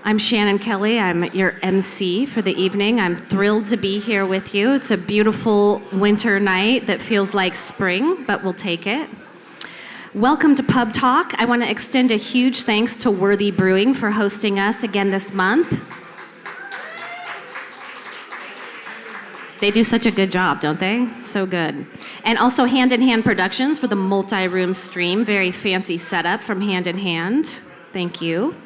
I'm Shannon Kelly. I'm your MC for the evening. I'm thrilled to be here with you. It's a beautiful winter night that feels like spring, but we'll take it. Welcome to PubTalk. I want to extend a huge thanks to Worthy Brewing for hosting us again this month. They do such a good job, don't they? So good. And also Hand in Hand Productions for the multi-room stream. Very fancy setup from Hand in Hand. Thank you.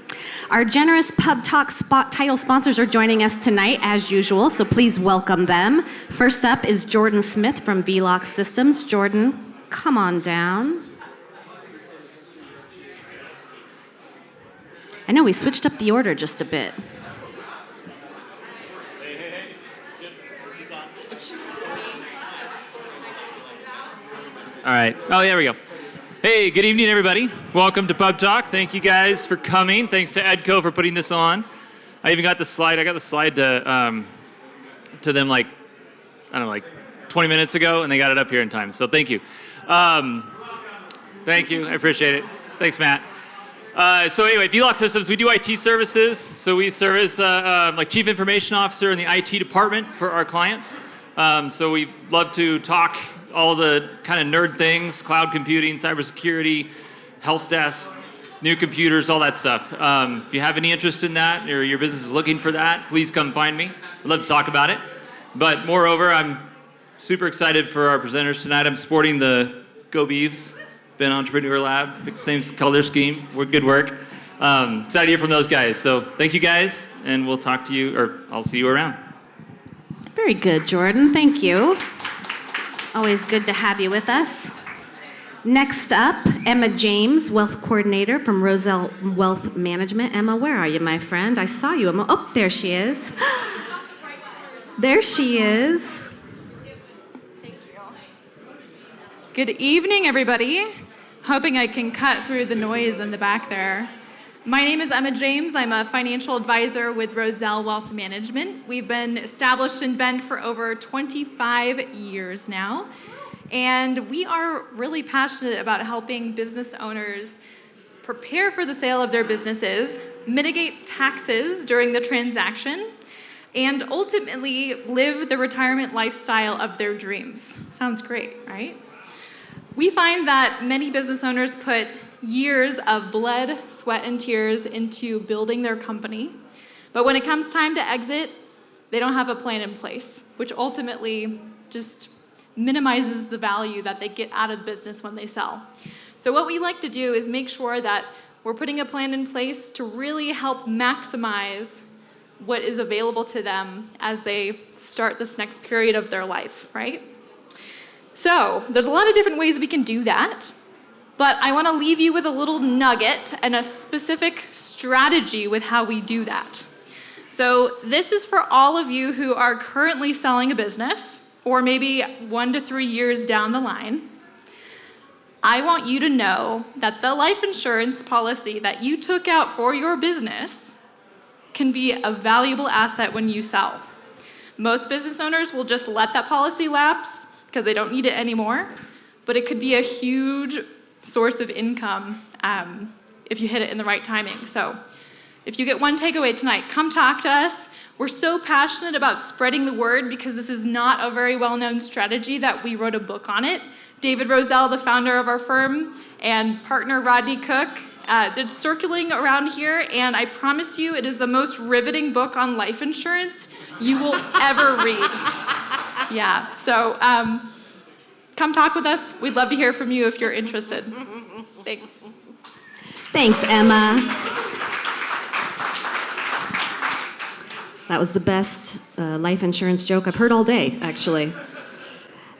Our generous PubTalk title sponsors are joining us tonight, as usual, so please welcome them. First up is Jordan Smith from VLOX Systems. Jordan, come on down. I know we switched up the order just a bit. All right. Oh, there we go. Hey, good evening, everybody. Welcome to PubTalk. Thank you guys for coming. Thanks to EDCO for putting this on. I even got the slide. I got the slide to them like 20 minutes ago, and they got it up here in time. So thank you. Thank you. I appreciate it. Thanks, Matt. So anyway, VLOX Systems, we do IT services. So we service like Chief Information Officer in the IT department for our clients. So we love to talk all the kind of nerd things, cloud computing, cybersecurity, help desk, new computers, all that stuff. If you have any interest in that or your business is looking for that, please come find me. I'd love to talk about it. But moreover, I'm super excited for our presenters tonight. I'm sporting the Go Beavs, Ben Entrepreneur Lab, same color scheme, good work. Excited to hear from those guys. So thank you guys, and we'll talk to you, or I'll see you around. Very good, Jordan. Thank you. Always good to have you with us. Next up, Emma James, Wealth Coordinator from Roselle Wealth Management. Emma, where are you, my friend? I saw you, Emma. Oh, there she is. There she is. Thank you. Good evening, everybody. Hoping I can cut through the noise in the back there. My name is Emma James. I'm a financial advisor with Roselle Wealth Management. We've been established in Bend for over 25 years now. And we are really passionate about helping business owners prepare for the sale of their businesses, mitigate taxes during the transaction, and ultimately live the retirement lifestyle of their dreams. Sounds great, right? We find that many business owners put years of blood, sweat, and tears into building their company. But when it comes time to exit, they don't have a plan in place, which ultimately just minimizes the value that they get out of the business when they sell. So what we like to do is make sure that we're putting a plan in place to really help maximize what is available to them as they start this next period of their life, right? So there's a lot of different ways we can do that. But I want to leave you with a little nugget and a specific strategy with how we do that. So this is for all of you who are currently selling a business, or maybe 1 to 3 years down the line. I want you to know that the life insurance policy that you took out for your business can be a valuable asset when you sell. Most business owners will just let that policy lapse because they don't need it anymore, but it could be a huge source of income if you hit it in the right timing. So if you get one takeaway tonight, come talk to us. We're so passionate about spreading the word because this is not a very well-known strategy that we wrote a book on it. David Roselle, the founder of our firm, and partner Rodney Cook, it's circling around here, and I promise you it is the most riveting book on life insurance you will ever read. Yeah, so come talk with us. We'd love to hear from you if you're interested. Thanks. Thanks, Emma. That was the best life insurance joke I've heard all day, actually.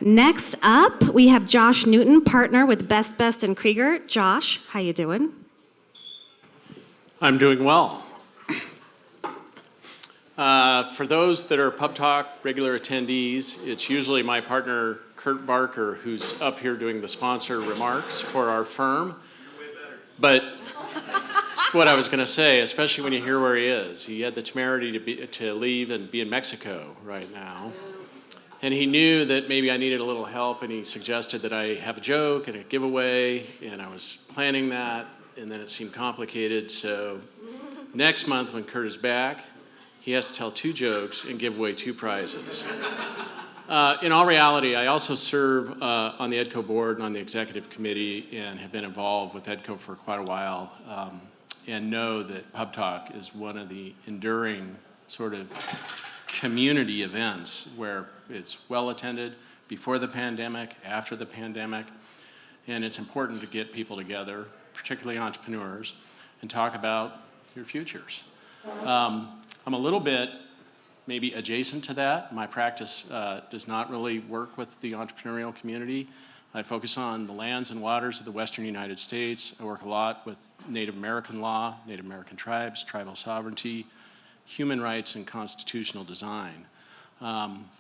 Next up, we have Josh Newton, partner with Best and Krieger. Josh, how you doing? I'm doing well. For those that are PubTalk regular attendees, it's usually my partner, Kurt Barker, who's up here doing the sponsor remarks for our firm. But that's what I was going to say, especially when you hear where he is. He had the temerity to leave and be in Mexico right now. And he knew that maybe I needed a little help, and he suggested that I have a joke and a giveaway, and I was planning that, and then it seemed complicated, so Next month, when Kurt is back, he has to tell 2 jokes and give away 2 prizes. In all reality, I also serve on the EDCO board and on the executive committee and have been involved with EDCO for quite a while and know that PubTalk is one of the enduring sort of community events where it's well attended before the pandemic, after the pandemic, and it's important to get people together, particularly entrepreneurs, and talk about your futures. I'm a little bit maybe adjacent to that. My practice does not really work with the entrepreneurial community. I focus on the lands and waters of the western United States. I work a lot with Native American law, Native American tribes, tribal sovereignty, human rights, and constitutional design.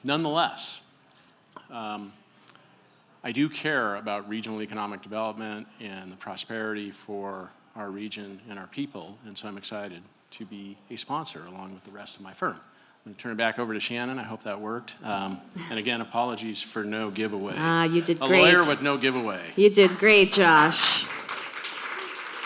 Nonetheless, I do care about regional economic development and the prosperity for our region and our people, and so I'm excited to be a sponsor along with the rest of my firm. I'm going to turn it back over to Shannon. I hope that worked. And again, apologies for no giveaway. You did great. A lawyer with no giveaway. You did great, Josh.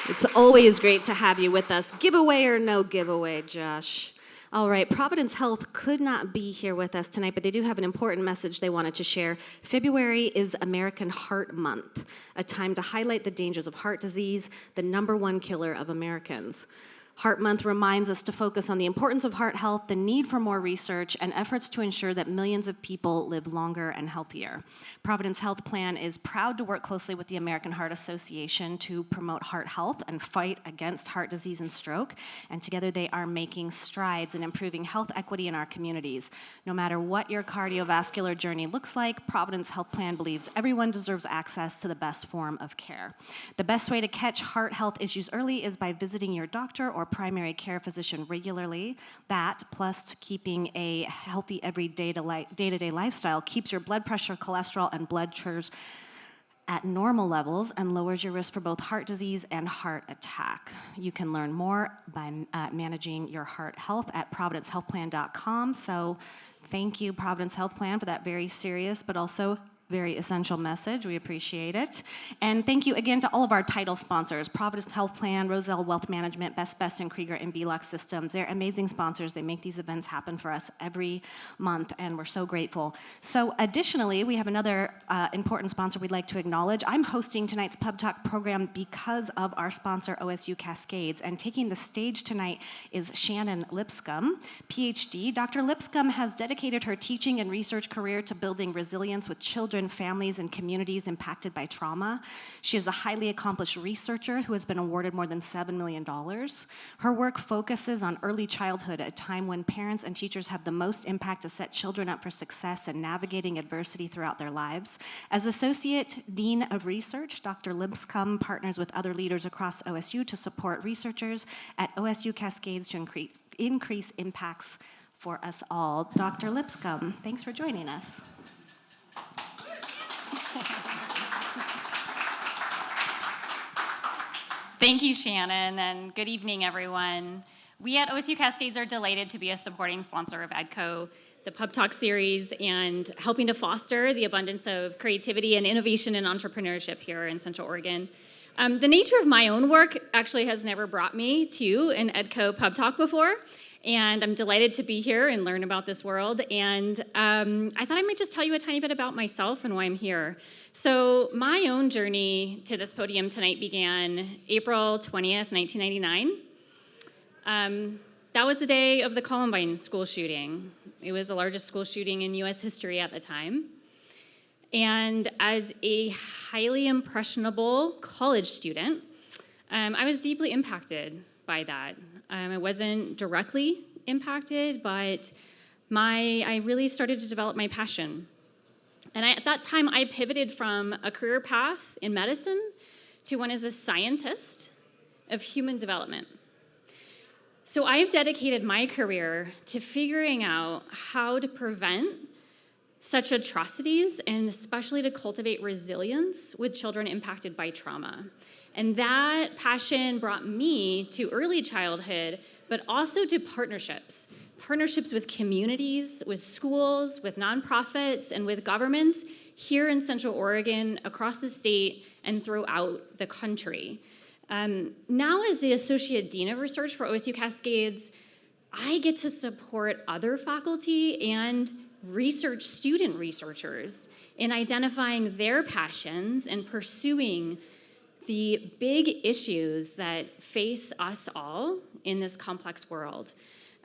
It's always great to have you with us. Giveaway or no giveaway, Josh. All right, Providence Health could not be here with us tonight, but they do have an important message they wanted to share. February is American Heart Month, a time to highlight the dangers of heart disease, the #1 killer of Americans. Heart Month reminds us to focus on the importance of heart health, the need for more research, and efforts to ensure that millions of people live longer and healthier. Providence Health Plan is proud to work closely with the American Heart Association to promote heart health and fight against heart disease and stroke, and together they are making strides in improving health equity in our communities. No matter what your cardiovascular journey looks like, Providence Health Plan believes everyone deserves access to the best form of care. The best way to catch heart health issues early is by visiting your doctor or primary care physician regularly. That, plus keeping a healthy everyday day-to-day lifestyle, keeps your blood pressure, cholesterol, and blood sugars at normal levels and lowers your risk for both heart disease and heart attack. You can learn more by managing your heart health at providencehealthplan.com. So thank you, Providence Health Plan, for that very serious but also very essential message. We appreciate it. And thank you again to all of our title sponsors, Providence Health Plan, Roselle Wealth Management, Best and Krieger, and BLOC Systems. They're amazing sponsors. They make these events happen for us every month, and we're so grateful. So additionally, we have another important sponsor we'd like to acknowledge. I'm hosting tonight's PubTalk program because of our sponsor, OSU Cascades, and taking the stage tonight is Shannon Lipscomb, PhD. Dr. Lipscomb has dedicated her teaching and research career to building resilience with children, families, and communities impacted by trauma. She is a highly accomplished researcher who has been awarded more than $7 million. Her work focuses on early childhood, a time when parents and teachers have the most impact to set children up for success and navigating adversity throughout their lives. As Associate Dean of Research, Dr. Lipscomb partners with other leaders across OSU to support researchers at OSU Cascades to increase impacts for us all. Dr. Lipscomb, thanks for joining us. Thank you, Shannon, and good evening, everyone. We at OSU Cascades are delighted to be a supporting sponsor of EDCO, the PubTalk series, and helping to foster the abundance of creativity and innovation and entrepreneurship here in Central Oregon. The nature of my own work actually has never brought me to an EDCO PubTalk before, and I'm delighted to be here and learn about this world. And I thought I might just tell you a tiny bit about myself and why I'm here. So my own journey to this podium tonight began April 20th, 1999. That was the day of the Columbine school shooting. It was the largest school shooting in U.S. history at the time. And as a highly impressionable college student, I was deeply impacted by that. I wasn't directly impacted, but I really started to develop my passion. And at that time, I pivoted from a career path in medicine to one as a scientist of human development. So I've dedicated my career to figuring out how to prevent such atrocities and especially to cultivate resilience with children impacted by trauma. And that passion brought me to early childhood, but also to partnerships with communities, with schools, with nonprofits, and with governments here in Central Oregon, across the state, and throughout the country. Now, as the Associate Dean of Research for OSU Cascades, I get to support other faculty and student researchers in identifying their passions and pursuing the big issues that face us all in this complex world.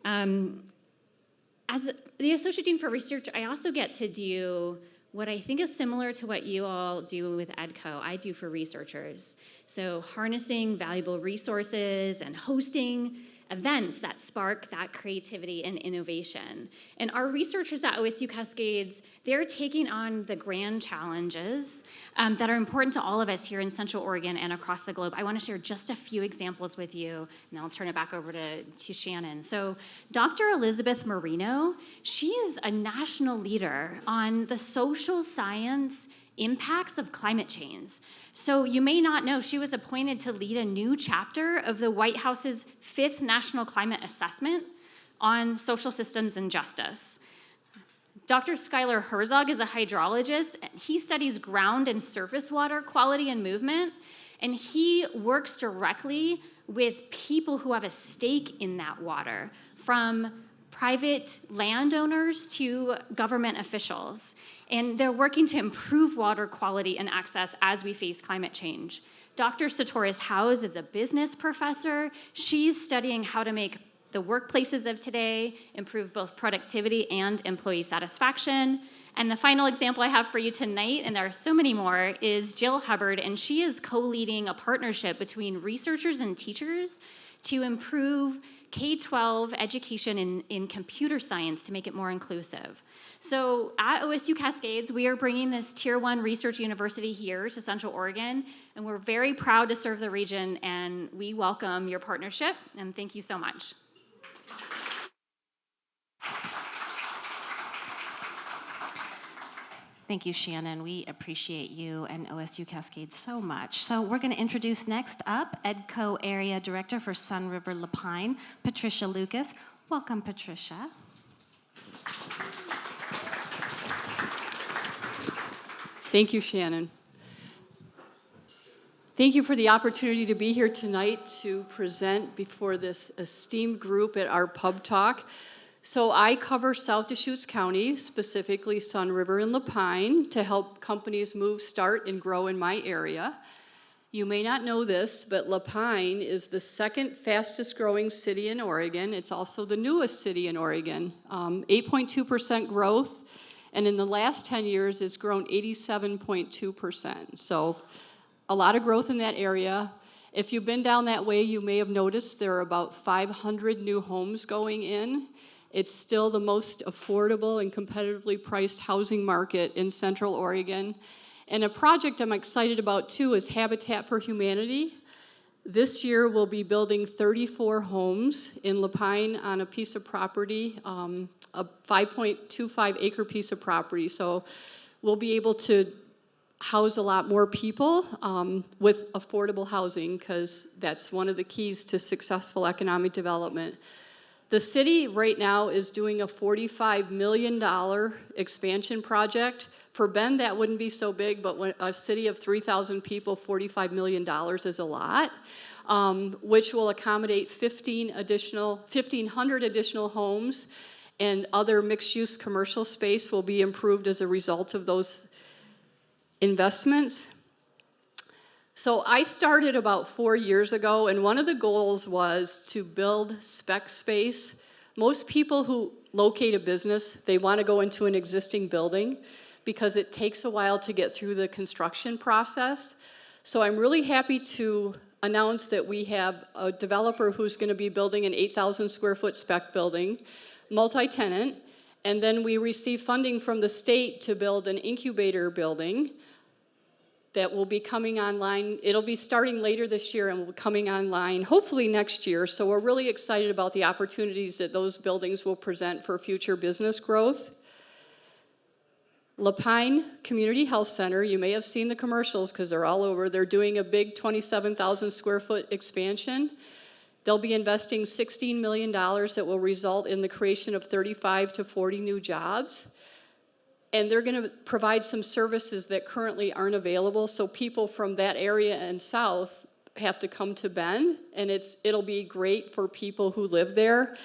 As the Associate Dean for Research, I also get to do what I think is similar to what you all do with EDCO, I do for researchers. So harnessing valuable resources and hosting events that spark that creativity and innovation. And our researchers at OSU Cascades, they're taking on the grand challenges that are important to all of us here in Central Oregon and across the globe. I want to share just a few examples with you, and then I'll turn it back over to Shannon. So Dr. Elizabeth Marino, she is a national leader on the social science impacts of climate change. So you may not know, she was appointed to lead a new chapter of the White House's 5th National Climate Assessment on social systems and justice. Dr. Skylar Herzog is a hydrologist. He studies ground and surface water quality and movement, and he works directly with people who have a stake in that water, from private landowners to government officials. And they're working to improve water quality and access as we face climate change. Dr. Satoris Howes is a business professor. She's studying how to make the workplaces of today improve both productivity and employee satisfaction. And the final example I have for you tonight, and there are so many more, is Jill Hubbard, and she is co-leading a partnership between researchers and teachers to improve K-12 education in computer science to make it more inclusive. So at OSU Cascades, we are bringing this Tier 1 research university here to Central Oregon, and we're very proud to serve the region, and we welcome your partnership, and thank you so much. Thank you, Shannon. We appreciate you and OSU Cascades so much. So we're going to introduce next up EDCO Area Director for Sun River La Pine, Patricia Lucas. Welcome, Patricia. Thank you, Shannon. Thank you for the opportunity to be here tonight to present before this esteemed group at our PubTalk. So I cover South Deschutes County, specifically Sun River and La Pine, to help companies move, start, and grow in my area. You may not know this, but La Pine is the second fastest growing city in Oregon. It's also the newest city in Oregon. 8.2% growth, and in the last 10 years, it's grown 87.2%. So a lot of growth in that area. If you've been down that way, you may have noticed there are about 500 new homes going in. It's still the most affordable and competitively priced housing market in Central Oregon. And a project I'm excited about too is Habitat for Humanity. This year we'll be building 34 homes in La Pine on a piece of property, a 5.25 acre piece of property. So we'll be able to house a lot more people with affordable housing, because that's one of the keys to successful economic development. The city right now is doing a $45 million expansion project. For Bend, that wouldn't be so big, but when a city of 3,000 people, $45 million is a lot, which will accommodate 1,500 additional homes, and other mixed-use commercial space will be improved as a result of those investments. So I started about 4 years ago, and one of the goals was to build spec space. Most people who locate a business, they want to go into an existing building because it takes a while to get through the construction process. So I'm really happy to announce that we have a developer who's going to be building an 8,000 square foot spec building, multi-tenant, and then we receive funding from the state to build an incubator building that will be coming online. It'll be starting later this year and will be coming online hopefully next year. So we're really excited about the opportunities that those buildings will present for future business growth. La Pine Community Health Center, you may have seen the commercials because they're all over. They're doing a big 27,000 square foot expansion. They'll be investing $16 million that will result in the creation of 35 to 40 new jobs. And they're going to provide some services that currently aren't available, so people from that area and south have to come to Bend, and it'll be great for people who live there.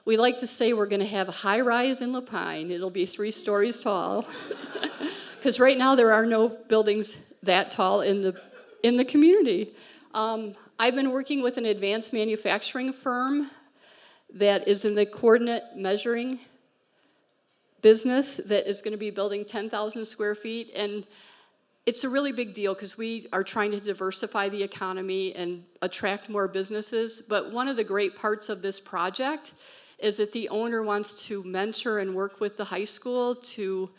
We like to say we're going to have a high-rise in La Pine. It'll be 3 stories tall, because right now there are no buildings that tall in the community. I've been working with an advanced manufacturing firm that is in the coordinate measuring business that is going to be building 10,000 square feet, and it's a really big deal because we are trying to diversify the economy and attract more businesses. But one of the great parts of this project is that the owner wants to mentor and work with the high school to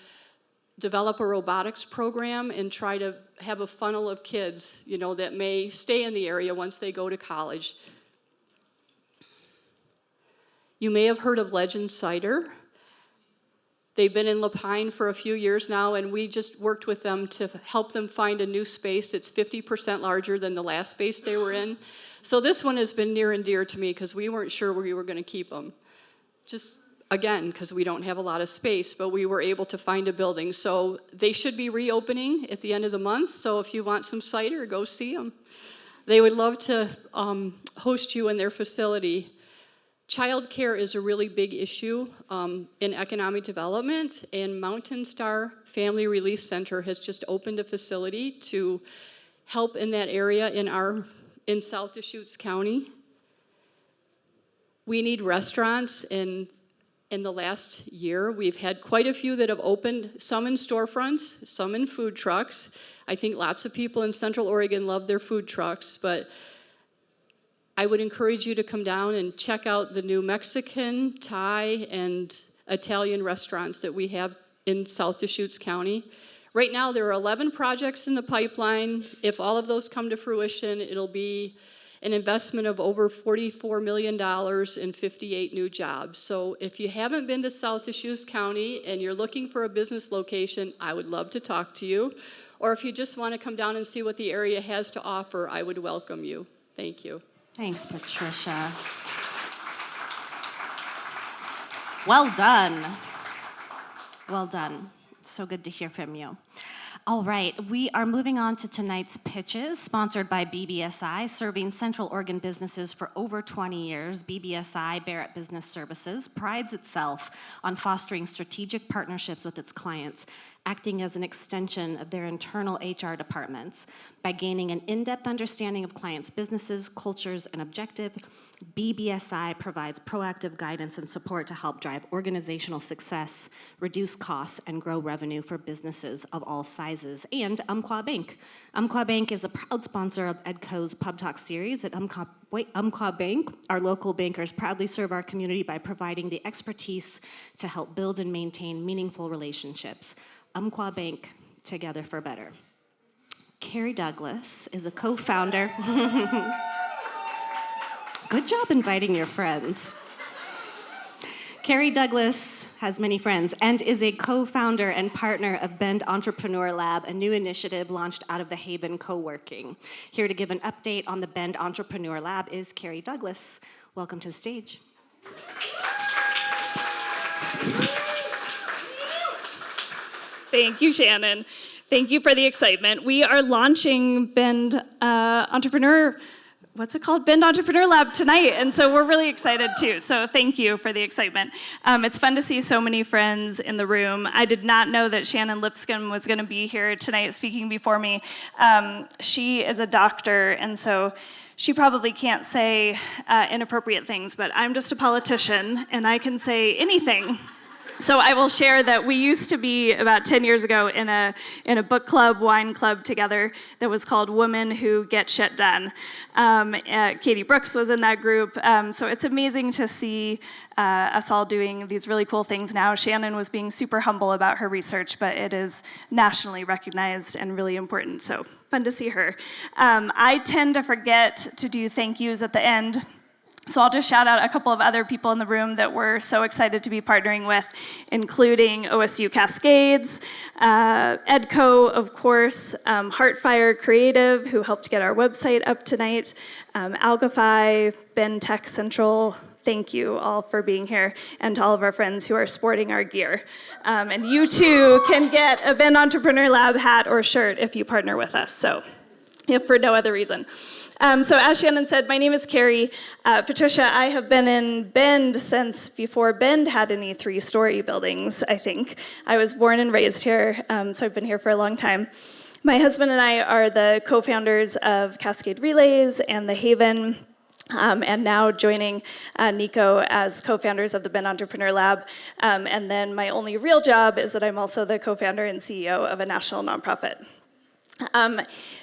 develop a robotics program and try to have a funnel of kids, that may stay in the area once they go to college. You may have heard of Legend Cider. They've been in La Pine for a few years now, and we just worked with them to help them find a new space. It's 50% larger than the last space they were in. So this one has been near and dear to me because we weren't sure we were going to keep them. Just, again, because we don't have a lot of space, but we were able to find a building. So they should be reopening at the end of the month, so if you want some cider, go see them. They would love to host you in their facility. Childcare is a really big issue in economic development, and Mountain Star Family Relief Center has just opened a facility to help in that area in South Deschutes County. We need restaurants, and in the last year, we've had quite a few that have opened, some in storefronts, some in food trucks. I think lots of people in Central Oregon love their food trucks, but I would encourage you to come down and check out the new Mexican, Thai, and Italian restaurants that we have in South Deschutes County. Right now, there are 11 projects in the pipeline. If all of those come to fruition, it'll be an investment of over $44 million and 58 new jobs. So if you haven't been to South Deschutes County and you're looking for a business location, I would love to talk to you. Or if you just want to come down and see what the area has to offer, I would welcome you. Thank you. Thanks, Patricia. Well done. Well done. So good to hear from you. All right, we are moving on to tonight's pitches, sponsored by BBSI, serving Central Oregon businesses for over 20 years. BBSI, Barrett Business Services, prides itself on fostering strategic partnerships with its clients, acting as an extension of their internal HR departments. By gaining an in-depth understanding of clients' businesses, cultures, and objectives, BBSI provides proactive guidance and support to help drive organizational success, reduce costs, and grow revenue for businesses of all sizes. And Umpqua Bank. Umpqua Bank is a proud sponsor of EDCO's PubTalk series. At Umpqua Bank, our local bankers proudly serve our community by providing the expertise to help build and maintain meaningful relationships. Umpqua Bank, together for better. Carrie Douglas is a co-founder. Good job inviting your friends. Carrie Douglas has many friends and is a co-founder and partner of Bend Entrepreneur Lab, a new initiative launched out of the Haven Co-working. Here to give an update on the Bend Entrepreneur Lab is Carrie Douglas. Welcome to the stage. Thank you, Shannon. Thank you for the excitement. We are launching Bend Entrepreneur Lab tonight, and so we're really excited too. So thank you for the excitement. It's fun to see so many friends in the room. I did not know that Shannon Lipscomb was going to be here tonight speaking before me. She is a doctor, and so she probably can't say inappropriate things, but I'm just a politician, and I can say anything. So I will share that we used to be about 10 years ago in a book club, wine club together that was called Women Who Get Shit Done. Katie Brooks was in that group. So it's amazing to see us all doing these really cool things now. Shannon was being super humble about her research, but it is nationally recognized and really important. So fun to see her. I tend to forget to do thank yous at the end. So I'll just shout out a couple of other people in the room that we're so excited to be partnering with, including OSU Cascades, EDCO, of course, Heartfire Creative, who helped get our website up tonight, Algify, Bend Tech Central. Thank you all for being here, and to all of our friends who are sporting our gear. And you too can get a Bend Entrepreneur Lab hat or shirt if you partner with us. So if for no other reason. So as Shannon said, my name is Carrie. Patricia, I have been in Bend since before Bend had any 3-story buildings, I think. I was born and raised here, so I've been here for a long time. My husband and I are the co-founders of Cascade Relays and The Haven, and now joining Nico as co-founders of the Bend Entrepreneur Lab. And then my only real job is that I'm also the co-founder and CEO of a national nonprofit.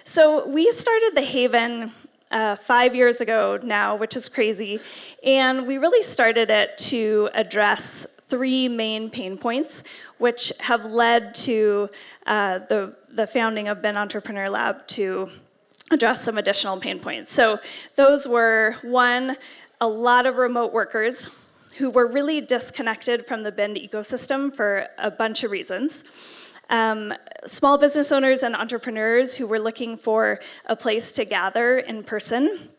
So we started The Haven 5 years ago now, which is crazy, and we really started it to address 3 main pain points, which have led to the founding of Bend Entrepreneur Lab to address some additional pain points. So those were, 1, a lot of remote workers who were really disconnected from the Bend ecosystem for a bunch of reasons. Small business owners and entrepreneurs who were looking for a place to gather in person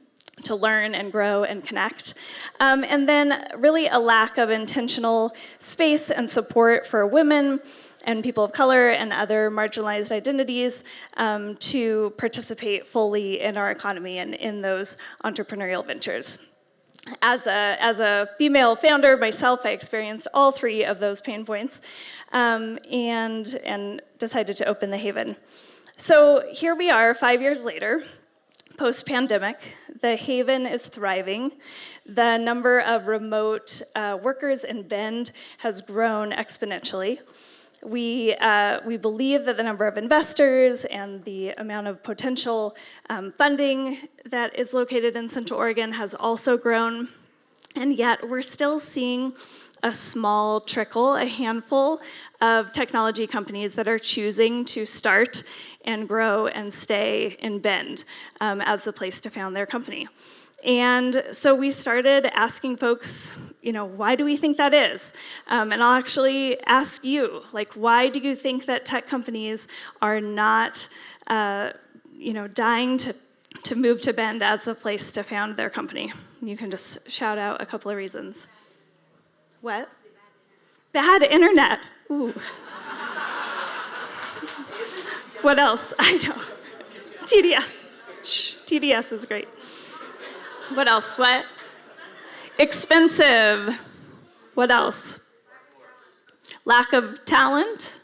to learn and grow and connect. And then really a lack of intentional space and support for women and people of color and other marginalized identities to participate fully in our economy and in those entrepreneurial ventures. As a female founder myself, I experienced all 3 of those pain points and decided to open The Haven. So here we are 5 years later, post-pandemic. The Haven is thriving. The number of remote workers in Bend has grown exponentially. We believe that the number of investors and the amount of potential funding that is located in Central Oregon has also grown, and yet we're still seeing a small trickle, a handful of technology companies that are choosing to start and grow and stay in Bend as the place to found their company. And so we started asking folks, why do we think that is? And I'll actually ask you, why do you think that tech companies are not, dying to move to Bend as the place to found their company? You can just shout out a couple of reasons. What? Bad internet. Ooh. What else? I know. TDS. Shh, TDS is great. What else? What? Expensive. What else? Lack of talent.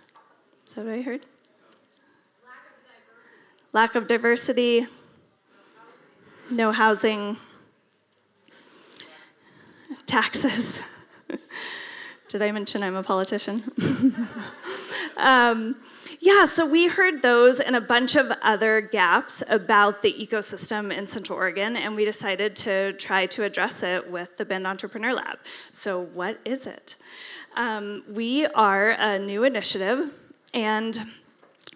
Is that what I heard? Lack of diversity. No housing. Taxes. Did I mention I'm a politician? So we heard those and a bunch of other gaps about the ecosystem in Central Oregon, and we decided to try to address it with the Bend Entrepreneur Lab. So what is it? We are a new initiative, and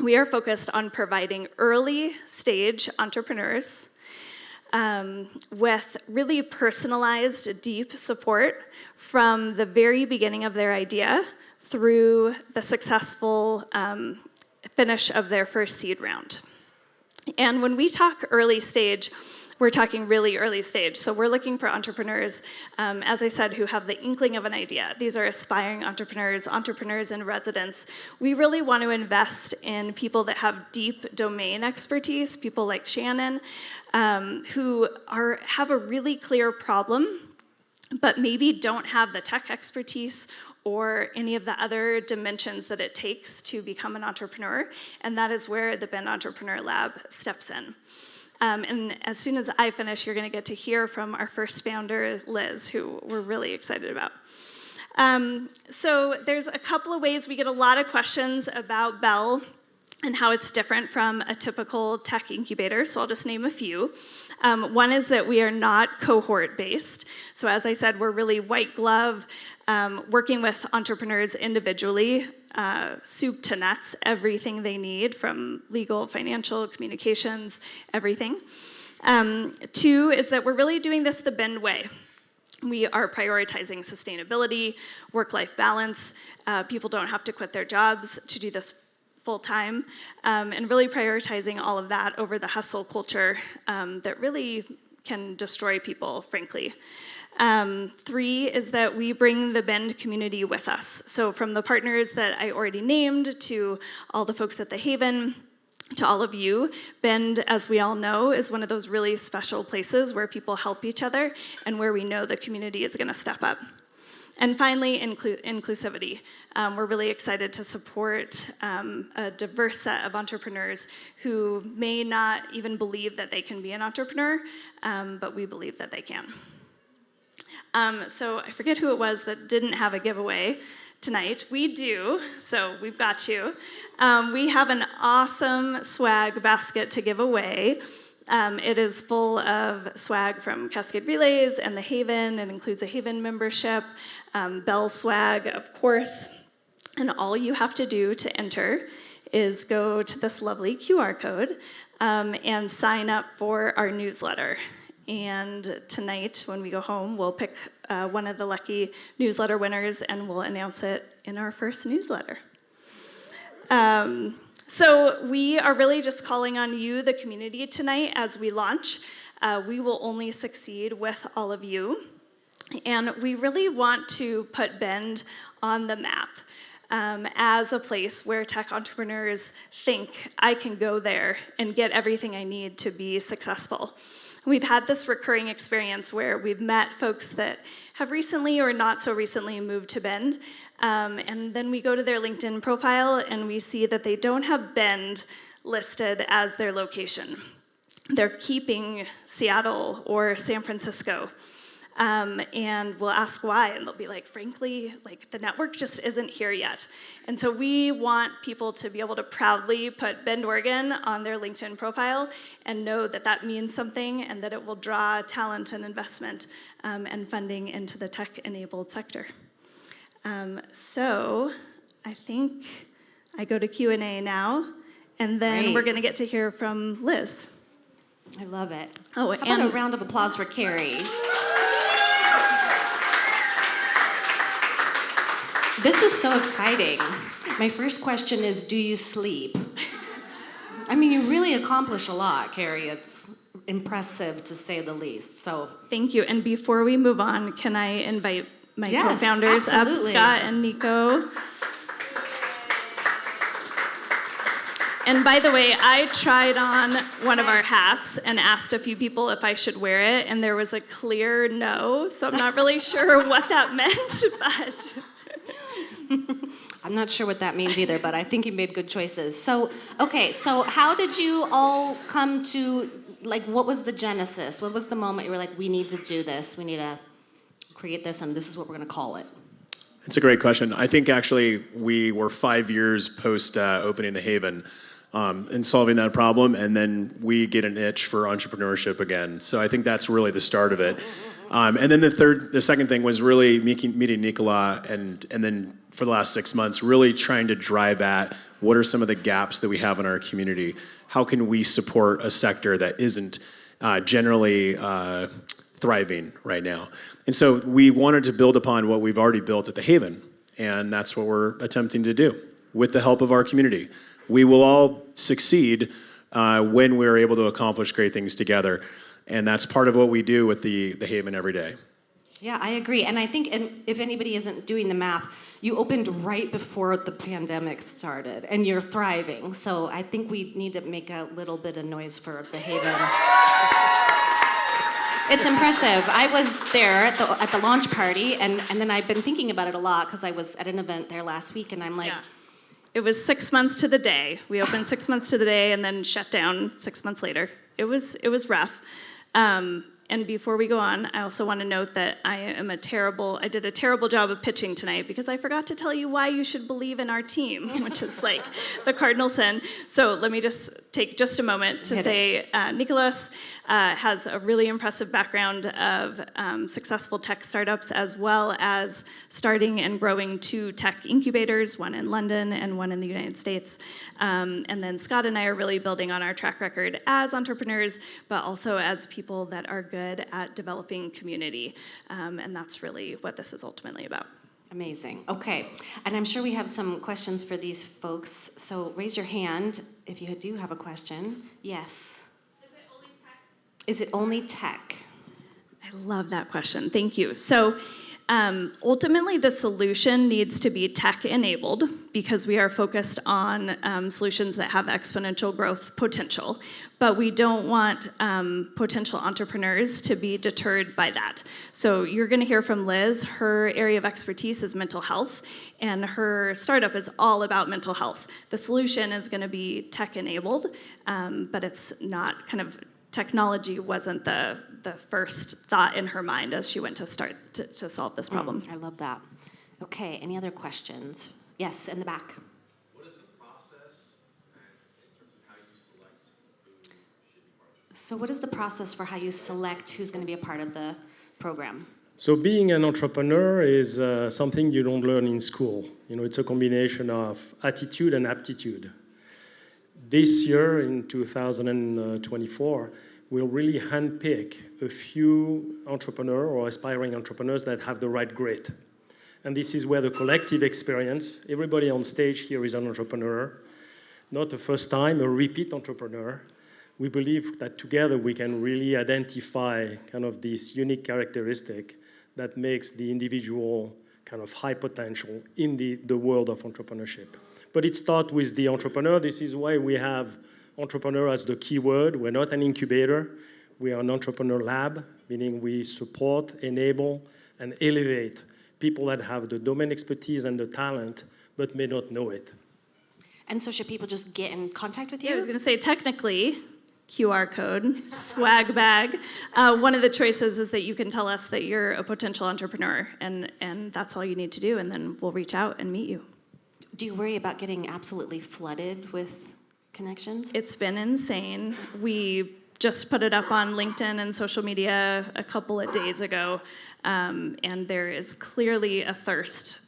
we are focused on providing early-stage entrepreneurs with really personalized, deep support from the very beginning of their idea through the successful finish of their first seed round. And when we talk early stage, we're talking really early stage. So we're looking for entrepreneurs, as I said, who have the inkling of an idea. These are aspiring entrepreneurs in residence. We really want to invest in people that have deep domain expertise, people like Shannon, who have a really clear problem, but maybe don't have the tech expertise or any of the other dimensions that it takes to become an entrepreneur, and that is where the Bend Entrepreneur Lab steps in. And as soon as I finish, you're going to get to hear from our first founder, Liz, who we're really excited about. So there's a couple of ways we get a lot of questions about Bell and how it's different from a typical tech incubator, so I'll just name a few. One is that we are not cohort-based. So as I said, we're really white glove, working with entrepreneurs individually, soup to nuts, everything they need from legal, financial, communications, everything. 2 is that we're really doing this the Bend way. We are prioritizing sustainability, work-life balance. People don't have to quit their jobs to do this full-time, and really prioritizing all of that over the hustle culture that really can destroy people, frankly. 3 is that we bring the Bend community with us. So from the partners that I already named to all the folks at The Haven, to all of you. Bend, as we all know, is one of those really special places where people help each other and where we know the community is going to step up. And finally, inclusivity. We're really excited to support a diverse set of entrepreneurs who may not even believe that they can be an entrepreneur, but we believe that they can. So I forget who it was that didn't have a giveaway tonight. We do, so we've got you. We have an awesome swag basket to give away. It is full of swag from Cascade Relays and the Haven. It includes a Haven membership, Bell swag, of course. And all you have to do to enter is go to this lovely QR code and sign up for our newsletter. And tonight, when we go home, we'll pick one of the lucky newsletter winners and we'll announce it in our first newsletter. So we are really just calling on you, the community, tonight as we launch. We will only succeed with all of you. And we really want to put Bend on the map as a place where tech entrepreneurs think, I can go there and get everything I need to be successful. We've had this recurring experience where we've met folks that have recently or not so recently moved to Bend, and then we go to their LinkedIn profile and we see that they don't have Bend listed as their location. They're keeping Seattle or San Francisco, and we'll ask why, and they'll be like, frankly, like the network just isn't here yet. And so we want people to be able to proudly put Bend, Oregon on their LinkedIn profile and know that that means something and that it will draw talent and investment and funding into the tech-enabled sector. So I think I go to Q&A now, and then Great. we're going to get to hear from Liz. I love it. Oh, How about a round of applause for Carrie? This is so exciting. My first question is, do you sleep? I mean, you really accomplish a lot, Carrie. It's impressive, to say the least. So Thank you. And before we move on, can I invite my Yes, co-founders absolutely. up, Scott and Nico? And by the way, I tried on one of our hats and asked a few people if I should wear it, and there was a clear no, so I'm not really sure what that meant, but... I'm not sure what that means either, but I think you made good choices. So, okay, so how did you all come to, like, what was the genesis? What was the moment you were like, we need to do this, we need to create this, and this is what we're going to call it? It's a great question. I think actually we were 5 years post opening the Haven and solving that problem, and then we get an itch for entrepreneurship again. So I think that's really the start of it. And then the second thing was really meeting Nicola, and then for the last 6 months, really trying to drive at what are some of the gaps that we have in our community. How can we support a sector that isn't generally thriving right now? And so we wanted to build upon what we've already built at the Haven, and that's what we're attempting to do with the help of our community. We will all succeed when we're able to accomplish great things together, and that's part of what we do with the Haven every day. Yeah, I agree. And I think, and if anybody isn't doing the math, you opened right before the pandemic started, and you're thriving. So I think we need to make a little bit of noise for the Haven. It's impressive. I was there at the launch party, and then I've been thinking about it a lot because I was at an event there last week, and I'm like... Yeah. It was 6 months to the day. We opened 6 months to the day and then shut down 6 months later. It was rough. And before we go on, I also want to note that I did a terrible job of pitching tonight because I forgot to tell you why you should believe in our team, which is like the cardinal sin. So let me just take just a moment to say Nicholas has a really impressive background of successful tech startups, as well as starting and growing 2 tech incubators, one in London and one in the United States. And then Scott and I are really building on our track record as entrepreneurs, but also as people that are good at developing community. And that's really what this is ultimately about. Amazing. Okay. And I'm sure we have some questions for these folks. So raise your hand if you do have a question. Yes. Is it only tech? I love that question. Thank you. So Ultimately, the solution needs to be tech-enabled because we are focused on solutions that have exponential growth potential. But we don't want potential entrepreneurs to be deterred by that. So you're going to hear from Liz. Her area of expertise is mental health, and her startup is all about mental health. The solution is going to be tech-enabled, but it's not kind of technology wasn't the first thought in her mind as she went to start to solve this problem. I love that. Okay, any other questions? Yes, in the back. What is the process in terms of how you select who should be part of it? So what is the process for how you select who's going to be a part of the program? So being an entrepreneur is something you don't learn in school. You know, it's a combination of attitude and aptitude. This year, in 2024, we'll really handpick a few entrepreneurs or aspiring entrepreneurs that have the right grit. And this is where the collective experience, everybody on stage here is an entrepreneur, not a first time, a repeat entrepreneur. We believe that together we can really identify kind of this unique characteristic that makes the individual kind of high potential in the world of entrepreneurship. But it starts with the entrepreneur. This is why we have entrepreneur as the key word. We're not an incubator. We are an entrepreneur lab, meaning we support, enable, and elevate people that have the domain expertise and the talent, but may not know it. And so should people just get in contact with you? Yeah, I was going to say, technically, QR code, swag bag. One of the choices is that you can tell us that you're a potential entrepreneur, and that's all you need to do, and then we'll reach out and meet you. Do you worry about getting absolutely flooded with connections? It's been insane. We just put it up on LinkedIn and social media a couple of days ago, and there is clearly a thirst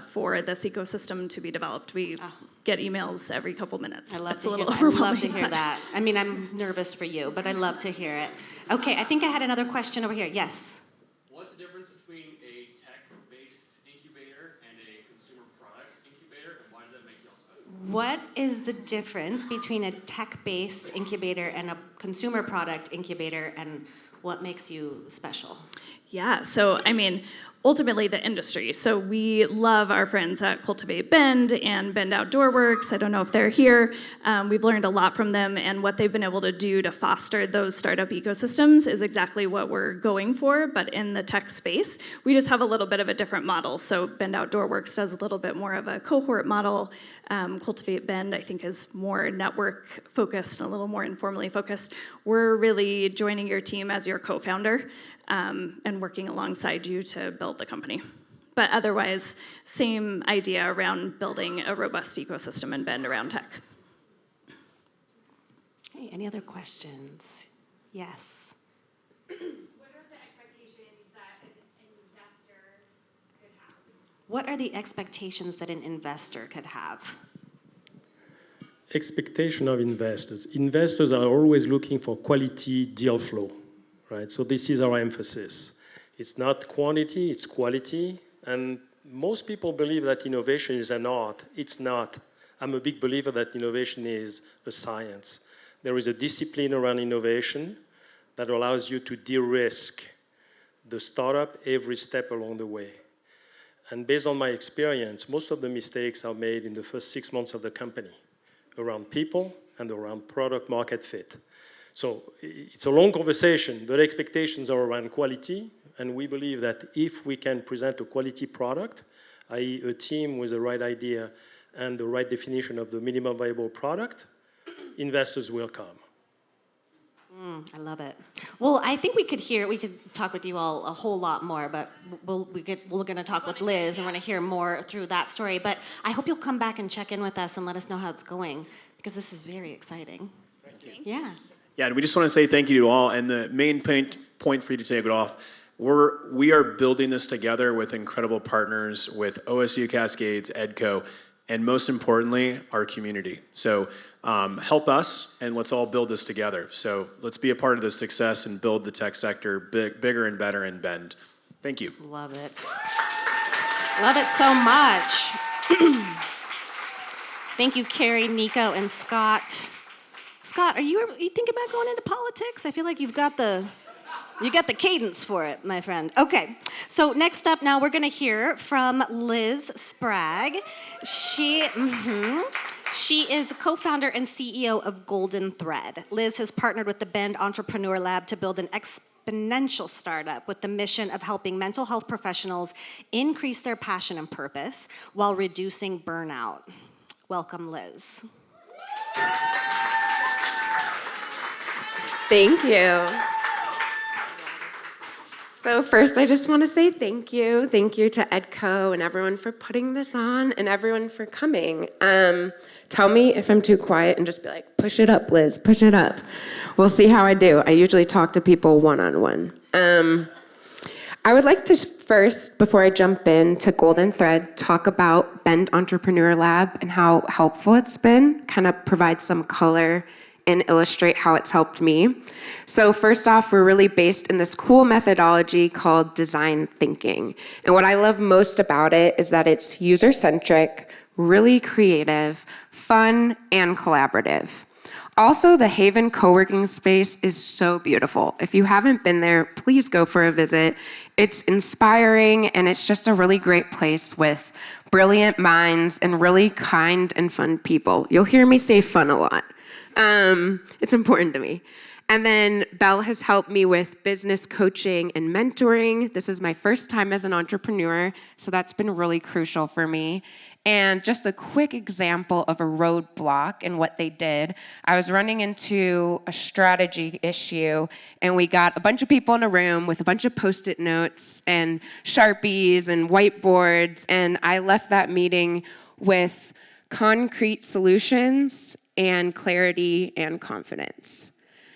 for this ecosystem to be developed. We get emails every couple minutes. I love it's to a little hear that. I love to overwhelming, hear but- that. I mean, I'm nervous for you, but I love to hear it. Okay, I think I had another question over here. Yes. What's the difference between a tech-based incubator and a consumer product incubator, and why does that make y'all special? What is the difference between a tech-based incubator and a consumer product incubator, and what makes you special? Yeah, so I mean, ultimately the industry. So we love our friends at Cultivate Bend and Bend Outdoor Works. I don't know if they're here. We've learned a lot from them, and what they've been able to do to foster those startup ecosystems is exactly what we're going for, but in the tech space. We just have a little bit of a different model. So Bend Outdoor Works does a little bit more of a cohort model. Cultivate Bend, I think, is more network focused and a little more informally focused. We're really joining your team as your co-founder and working alongside you to build the company. But otherwise, same idea around building a robust ecosystem and Bend around tech. Okay, any other questions? Yes. What are the expectations that an investor could have? What are the expectations that an investor could have? Expectation of investors. Investors are always looking for quality deal flow, right? So this is our emphasis. It's not quantity, it's quality. And most people believe that innovation is an art. It's not. I'm a big believer that innovation is a science. There is a discipline around innovation that allows you to de-risk the startup every step along the way. And based on my experience, most of the mistakes are made in the first 6 months of the company around people and around product market fit. So it's a long conversation, but expectations are around quality, and we believe that if we can present a quality product, i.e. a team with the right idea and the right definition of the minimum viable product, investors will come. I love it. Well, I think we could talk with you all a whole lot more, but we're going to talk with Liz and want to hear more through that story. But I hope you'll come back and check in with us and let us know how it's going, because this is very exciting. Thank you. Yeah. Yeah, and we just want to say thank you to all. And the main point for you to take it off, we are building this together with incredible partners with OSU Cascades, EDCO, and most importantly, our community. So help us, and let's all build this together. So let's be a part of this success and build the tech sector bigger and better in Bend. Thank you. Love it. Love it so much. Thank you, Carrie, Nico, and Scott. Scott, are you thinking about going into politics? I feel like you've got the You get the cadence for it, my friend. Okay, so next up now we're gonna hear from Liz Sprague. She is co-founder and CEO of Golden Thread. Liz has partnered with the Bend Entrepreneur Lab to build an exponential startup with the mission of helping mental health professionals increase their passion and purpose while reducing burnout. Welcome, Liz. Thank you. So first, I just want to say thank you. Thank you to EDCO and everyone for putting this on and everyone for coming. Tell me if I'm too quiet and just be like, push it up, Liz, push it up. We'll see how I do. I usually talk to people one-on-one. I would like to first, before I jump in to Golden Thread, talk about Bend Entrepreneur Lab and how helpful it's been, kind of provide some color and illustrate how it's helped me. So first off, we're really based in this cool methodology called design thinking. And what I love most about it is that it's user-centric, really creative, fun, and collaborative. Also, the Haven co-working space is so beautiful. If you haven't been there, please go for a visit. It's inspiring, and it's just a really great place with brilliant minds and really kind and fun people. You'll hear me say fun a lot. It's important to me. And then Belle has helped me with business coaching and mentoring. This is my first time as an entrepreneur, so that's been really crucial for me. And just a quick example of a roadblock and what they did. I was running into a strategy issue, and we got a bunch of people in a room with a bunch of Post-it notes and Sharpies and whiteboards, and I left that meeting with concrete solutions and clarity and confidence.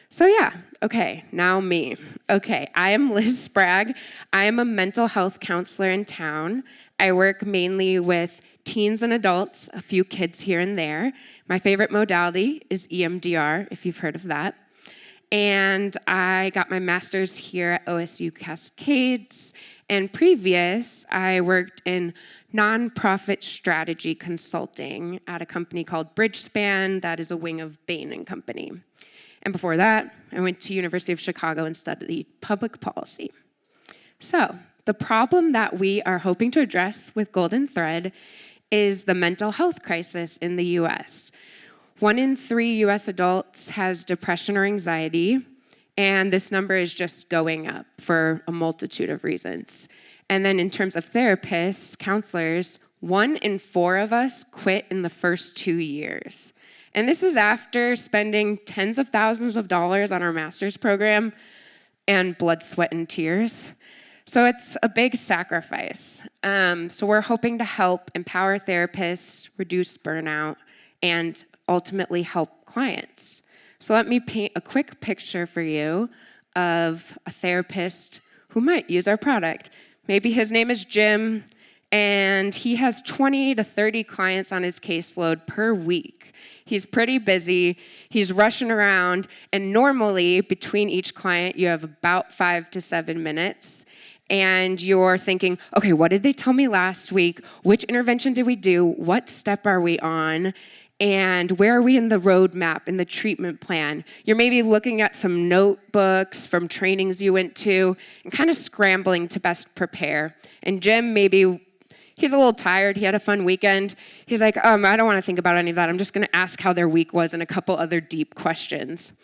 So yeah, okay, now me. Okay, I am Liz Sprague. I am a mental health counselor in town. I work mainly with teens and adults, a few kids here and there. My favorite modality is EMDR, if you've heard of that. And I got my master's here at OSU Cascades. And previous, I worked in nonprofit strategy consulting at a company called Bridgespan, that is a wing of Bain & Company. And before that, I went to University of Chicago and studied public policy. So, the problem that we are hoping to address with Golden Thread is the mental health crisis in the US. 1 in 3 US adults has depression or anxiety, and this number is just going up for a multitude of reasons. And then in terms of therapists, counselors, 1 in 4 of us quit in the first 2 years. And this is after spending tens of thousands of dollars on our master's program and blood, sweat, and tears. So it's a big sacrifice. So we're hoping to help empower therapists, reduce burnout, and ultimately help clients. So let me paint a quick picture for you of a therapist who might use our product. Maybe his name is Jim, and he has 20 to 30 clients on his caseload per week. He's pretty busy, he's rushing around, and normally between each client you have about 5 to 7 minutes. And you're thinking, okay, what did they tell me last week? Which intervention did we do? What step are we on? And where are we in the roadmap, in the treatment plan? You're maybe looking at some notebooks from trainings you went to and kind of scrambling to best prepare. And Jim, maybe he's a little tired. He had a fun weekend. He's like, I don't want to think about any of that. I'm just going to ask how their week was and a couple other deep questions.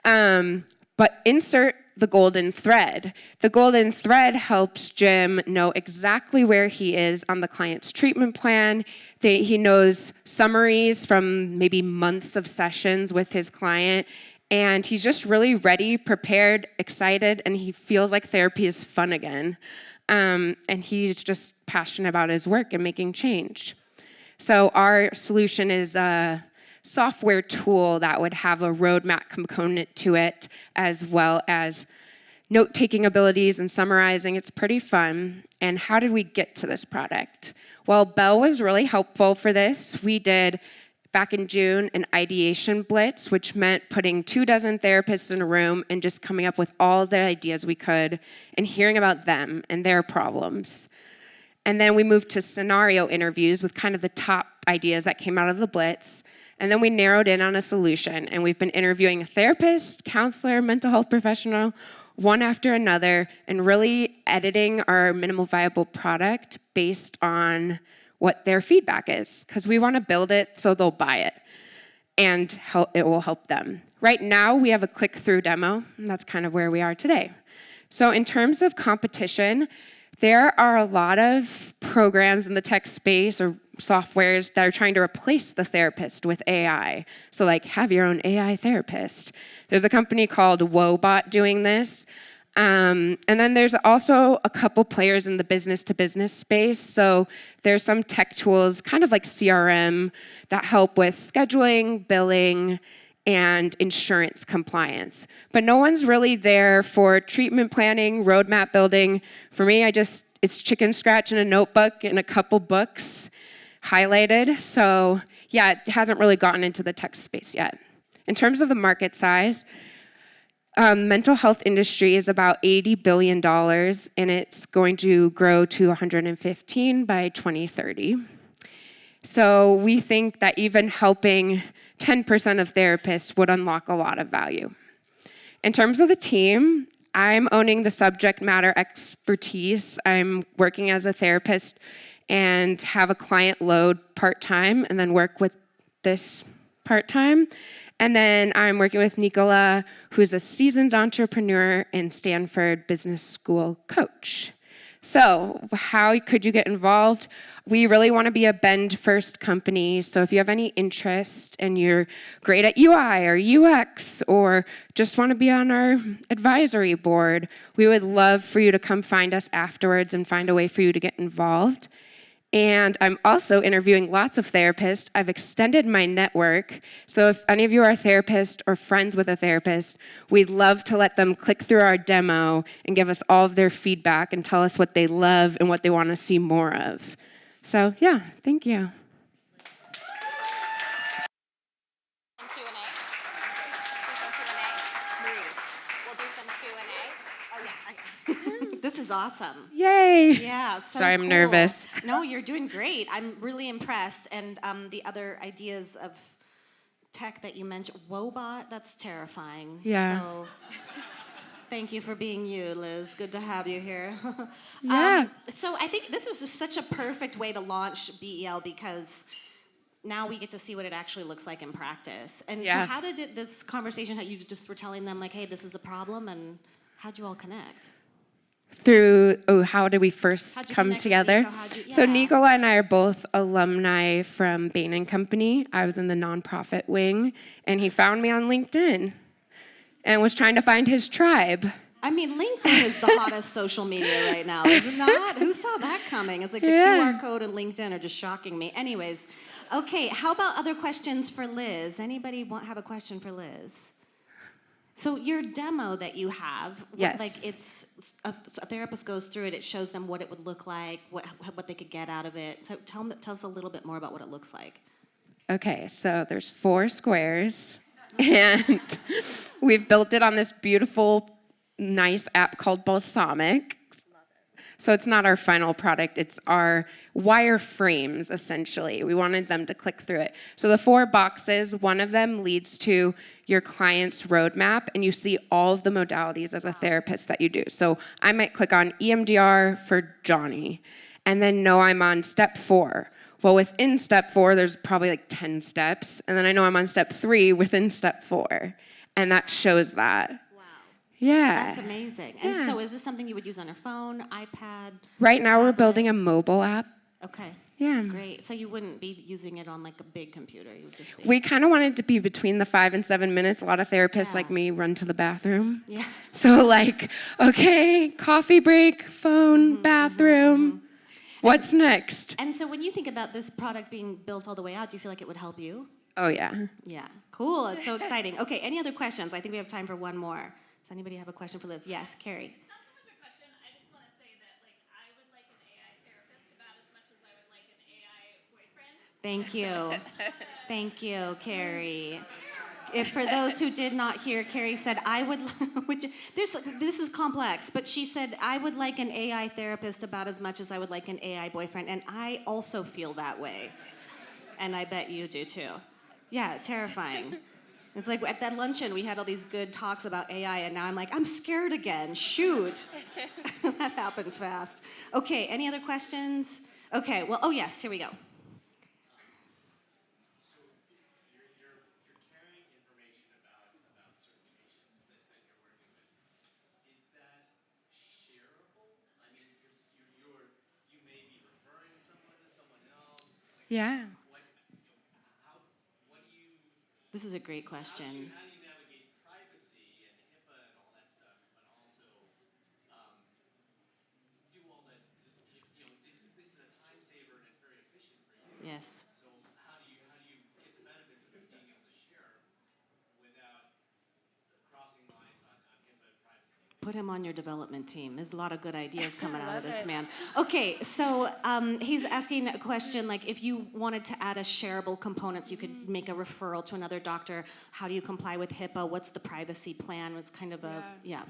But insert the Golden Thread. The Golden Thread helps Jim know exactly where he is on the client's treatment plan. He knows summaries from maybe months of sessions with his client, and he's just really ready, prepared, excited, and he feels like therapy is fun again. And he's just passionate about his work and making change. So our solution is a software tool that would have a roadmap component to it, as well as note-taking abilities and summarizing. It's pretty fun. And how did we get to this product? Well, Belle was really helpful for this. We did, back in June, an ideation blitz, which meant putting 24 therapists in a room and just coming up with all the ideas we could and hearing about them and their problems. And then we moved to scenario interviews with kind of the top ideas that came out of the blitz. And then we narrowed in on a solution. And we've been interviewing a therapist, counselor, mental health professional, one after another and really editing our minimal viable product based on what their feedback is, because we want to build it so they'll buy it and it will help them. Right now, we have a click-through demo, and that's kind of where we are today. So in terms of competition, there are a lot of programs in the tech space or softwares that are trying to replace the therapist with AI. So like, have your own AI therapist. There's a company called Woebot doing this. And then there's also a couple players in the business-to-business space. So there's some tech tools, kind of like CRM, that help with scheduling, billing, and insurance compliance. But no one's really there for treatment planning, roadmap building. For me, it's chicken scratch in a notebook and a couple books highlighted. So yeah, it hasn't really gotten into the tech space yet. In terms of the market size, mental health industry is about $80 billion, and it's going to grow to 115 by 2030. So we think that even helping 10% of therapists would unlock a lot of value. In terms of the team, I'm owning the subject matter expertise. I'm working as a therapist and have a client load part-time and then work with this part-time. And then I'm working with Nicola, who's a seasoned entrepreneur and Stanford Business School coach. So how could you get involved? We really want to be a bend-first company. So if you have any interest and you're great at UI or UX or just want to be on our advisory board, we would love for you to come find us afterwards and find a way for you to get involved. And I'm also interviewing lots of therapists. I've extended my network. So if any of you are a therapist or friends with a therapist, we'd love to let them click through our demo and give us all of their feedback and tell us what they love and what they want to see more of. So yeah, thank you. This is awesome. Yay. Yeah, so Sorry, I'm cool. nervous. No, you're doing great. I'm really impressed. And the other ideas of tech that you mentioned, Woebot, that's terrifying. Yeah. So thank you for being you, Liz. Good to have you here. Yeah. So I think this was just such a perfect way to launch BEL because now we get to see what it actually looks like in practice. And Yeah. so how did this conversation, how you just were telling them like, hey, this is a problem, and how'd you all connect? How did we first How'd you come connect with together? Nico? So Yeah. Nicola and I are both alumni from Bain & Company. I was in the nonprofit wing, and he found me on LinkedIn and was trying to find his tribe. I mean, LinkedIn is the hottest social media right now, is it not? Who saw that coming? It's like the Yeah. QR code and LinkedIn are just shocking me. Anyways, okay, how about other questions for Liz? Anybody have a question for Liz? So your demo that you have, Yes. like it's a therapist goes through it. It shows them what it would look like, what they could get out of it. So tell us a little bit more about what it looks like. Okay, so there's 4 squares, and we've built it on this beautiful, nice app called Balsamic. So it's not our final product, it's our wireframes, essentially. We wanted them to click through it. So the 4 boxes, one of them leads to your client's roadmap, and you see all of the modalities as a therapist that you do. So I might click on EMDR for Johnny, and then know I'm on step 4. Well, within step 4, there's probably like 10 steps, and then I know I'm on step 3 within step 4, and that shows that. Yeah. That's amazing. And so is this something you would use on your phone, iPad? Right now we're tablet? building a mobile app. Okay. Yeah. Great. So you wouldn't be using it on like a big computer. You would just be. We kind of wanted to be between the 5 and 7 minutes. A lot of therapists Yeah. like me run to the bathroom. Yeah. So like, okay, coffee break, phone, bathroom. What's next? And so when you think about this product being built all the way out, do you feel like it would help you? Oh yeah. Yeah. Cool. It's so exciting. Okay. Any other questions? I think we have time for one more. Does anybody have a question for Liz? Yes, Carrie. It's not so much a question. I just want to say that, like, I would like an AI therapist about as much as I would like an AI boyfriend. Thank you. Thank you, Carrie. If for those who did not hear, Carrie said, I would, this is complex, but she said, I would like an AI therapist about as much as I would like an AI boyfriend. And I also feel that way. And I bet you do too. Yeah, terrifying. It's like at that luncheon, we had all these good talks about AI, and now I'm like, I'm scared again. Shoot. That happened fast. Okay, any other questions? Okay, well, oh yes, here we go. So you're carrying information about certain patients that you're working with. Is that shareable? I mean, because you may be referring someone to someone else. Like, Yeah. What do you? This is a great question. How do you navigate privacy and HIPAA and all that stuff, but also do all that? This is a time saver and it's very efficient for you. Yes. So how do you get the benefits of being able to share without crossing lines on HIPAA and privacy? Put him on your development team. There's a lot of good ideas coming out of this man. Okay, so he's asking a question like, if you wanted to add a shareable component, so you could make a referral to another doctor, how do you comply with HIPAA? What's the privacy plan? It's kind of a, yeah.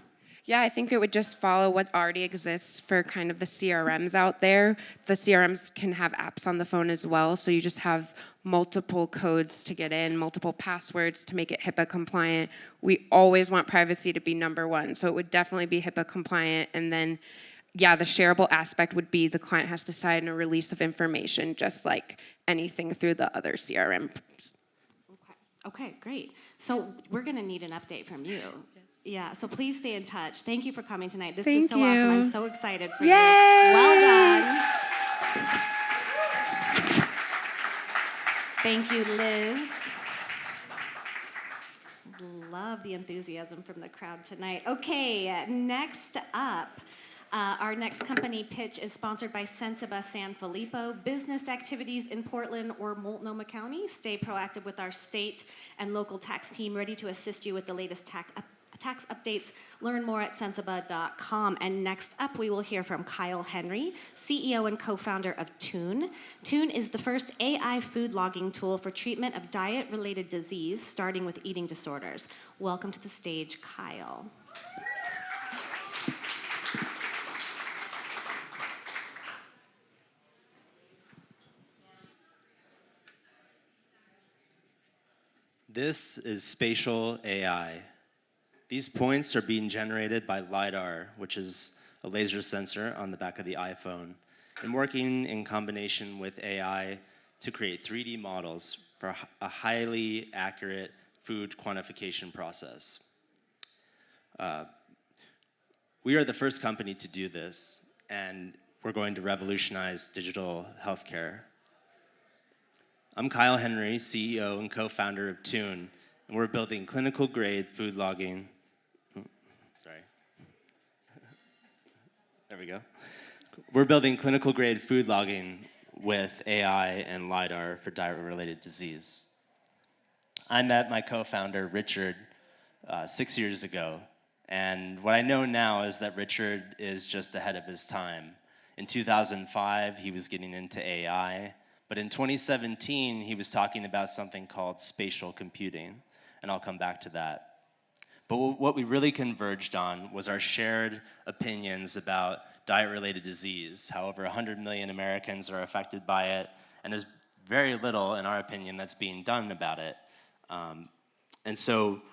Yeah, I think it would just follow what already exists for kind of the CRMs out there. The CRMs can have apps on the phone as well, so you just have multiple codes to get in, multiple passwords to make it HIPAA compliant. We always want privacy to be number one, so it would definitely be HIPAA compliant. And then, yeah, the shareable aspect would be the client has to sign a release of information, just like anything through the other CRM. Okay, great. So we're going to need an update from you. Yeah, so please stay in touch. Thank you for coming tonight. This is so awesome. I'm so excited for you. Well done. Thank you, Liz. Love the enthusiasm from the crowd tonight. Okay, next up, our next company pitch is sponsored by Sensiba San Filippo. Business activities in Portland or Multnomah County. Stay proactive with our state and local tax team, ready to assist you with the latest tax updates. Learn more at sensiba.com. And next up, we will hear from Kyle Henry, CEO and co-founder of Tune. Tune is the first AI food logging tool for treatment of diet-related disease, starting with eating disorders. Welcome to the stage, Kyle. This is spatial AI. These points are being generated by LiDAR, which is a laser sensor on the back of the iPhone, and working in combination with AI to create 3D models for a highly accurate food quantification process. We are the first company to do this, and we're going to revolutionize digital healthcare. I'm Kyle Henry, CEO and co-founder of Tune, and we're building clinical-grade food logging. Sorry. There we go. We're building clinical-grade food logging with AI and LiDAR for diet-related disease. I met my co-founder, Richard, 6 years ago, and what I know now is that Richard is just ahead of his time. In 2005, he was getting into AI, but in 2017, he was talking about something called spatial computing, and I'll come back to that. But what we really converged on was our shared opinions about diet-related disease. However, 100 million Americans are affected by it, and there's very little, in our opinion, that's being done about it. And so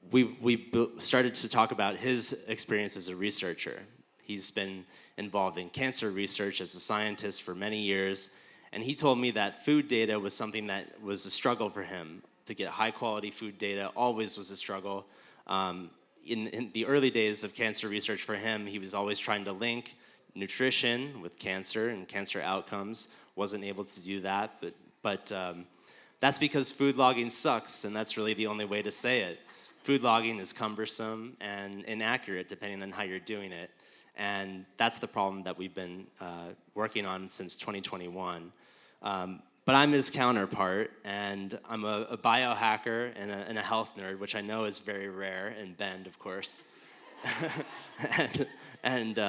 we started to talk about his experience as a researcher. He's been involved in cancer research as a scientist for many years, and he told me that food data was something that was a struggle for him. To get high-quality food data always was a struggle. In the early days of cancer research for him, he was always trying to link nutrition with cancer and cancer outcomes. Wasn't able to do that, but that's because food logging sucks, and that's really the only way to say it. Food logging is cumbersome and inaccurate depending on how you're doing it. And that's the problem that we've been working on since 2021. But I'm his counterpart, and I'm a biohacker and a health nerd, which I know is very rare in Bend, of course. and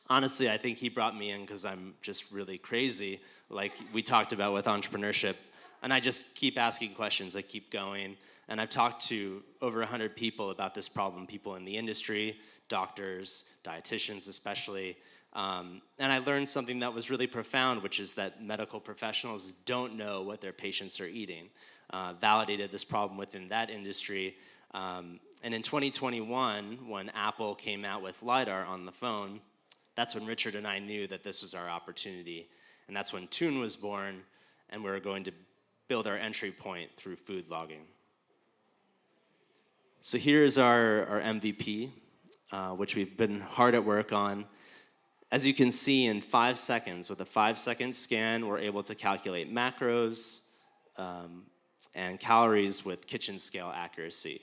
honestly, I think he brought me in because I'm just really crazy, like we talked about with entrepreneurship. And I just keep asking questions, I keep going. And I've talked to over 100 people about this problem, people in the industry, doctors, dietitians especially, And I learned something that was really profound, which is that medical professionals don't know what their patients are eating. Validated this problem within that industry. And in 2021, when Apple came out with LiDAR on the phone, that's when Richard and I knew that this was our opportunity. And that's when Tune was born, and we were going to build our entry point through food logging. So here's our MVP, which we've been hard at work on. As you can see, in 5 seconds, with a 5-second scan, we're able to calculate macros and calories with kitchen scale accuracy.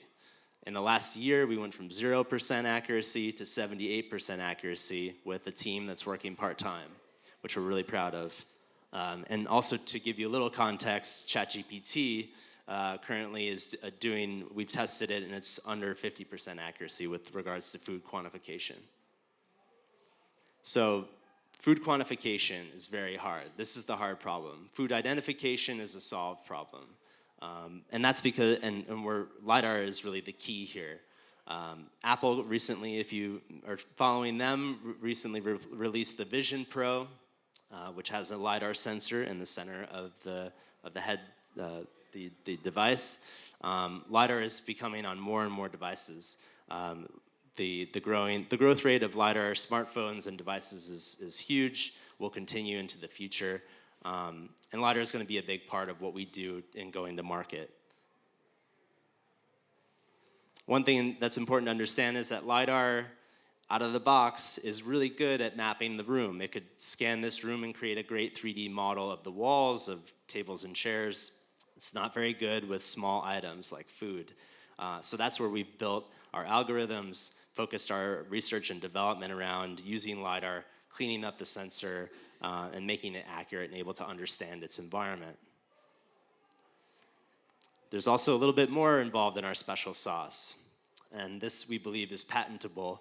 In the last year, we went from 0% accuracy to 78% accuracy with a team that's working part-time, which we're really proud of. And also to give you a little context, ChatGPT currently is we've tested it, and it's under 50% accuracy with regards to food quantification. So food quantification is very hard. This is the hard problem. Food identification is a solved problem. And that's because, and LiDAR is really the key here. Apple recently, if you are following them, recently released the Vision Pro, which has a LiDAR sensor in the center of the head, the device. LiDAR is becoming on more and more devices. The growth rate of LiDAR smartphones and devices is huge, will continue into the future. And LiDAR is going to be a big part of what we do in going to market. One thing that's important to understand is that LiDAR, out of the box, is really good at mapping the room. It could scan this room and create a great 3D model of the walls, of tables and chairs. It's not very good with small items like food. So that's where we've built our algorithms, focused our research and development around using LiDAR, cleaning up the sensor, and making it accurate and able to understand its environment. There's also a little bit more involved in our special sauce, and this, we believe, is patentable.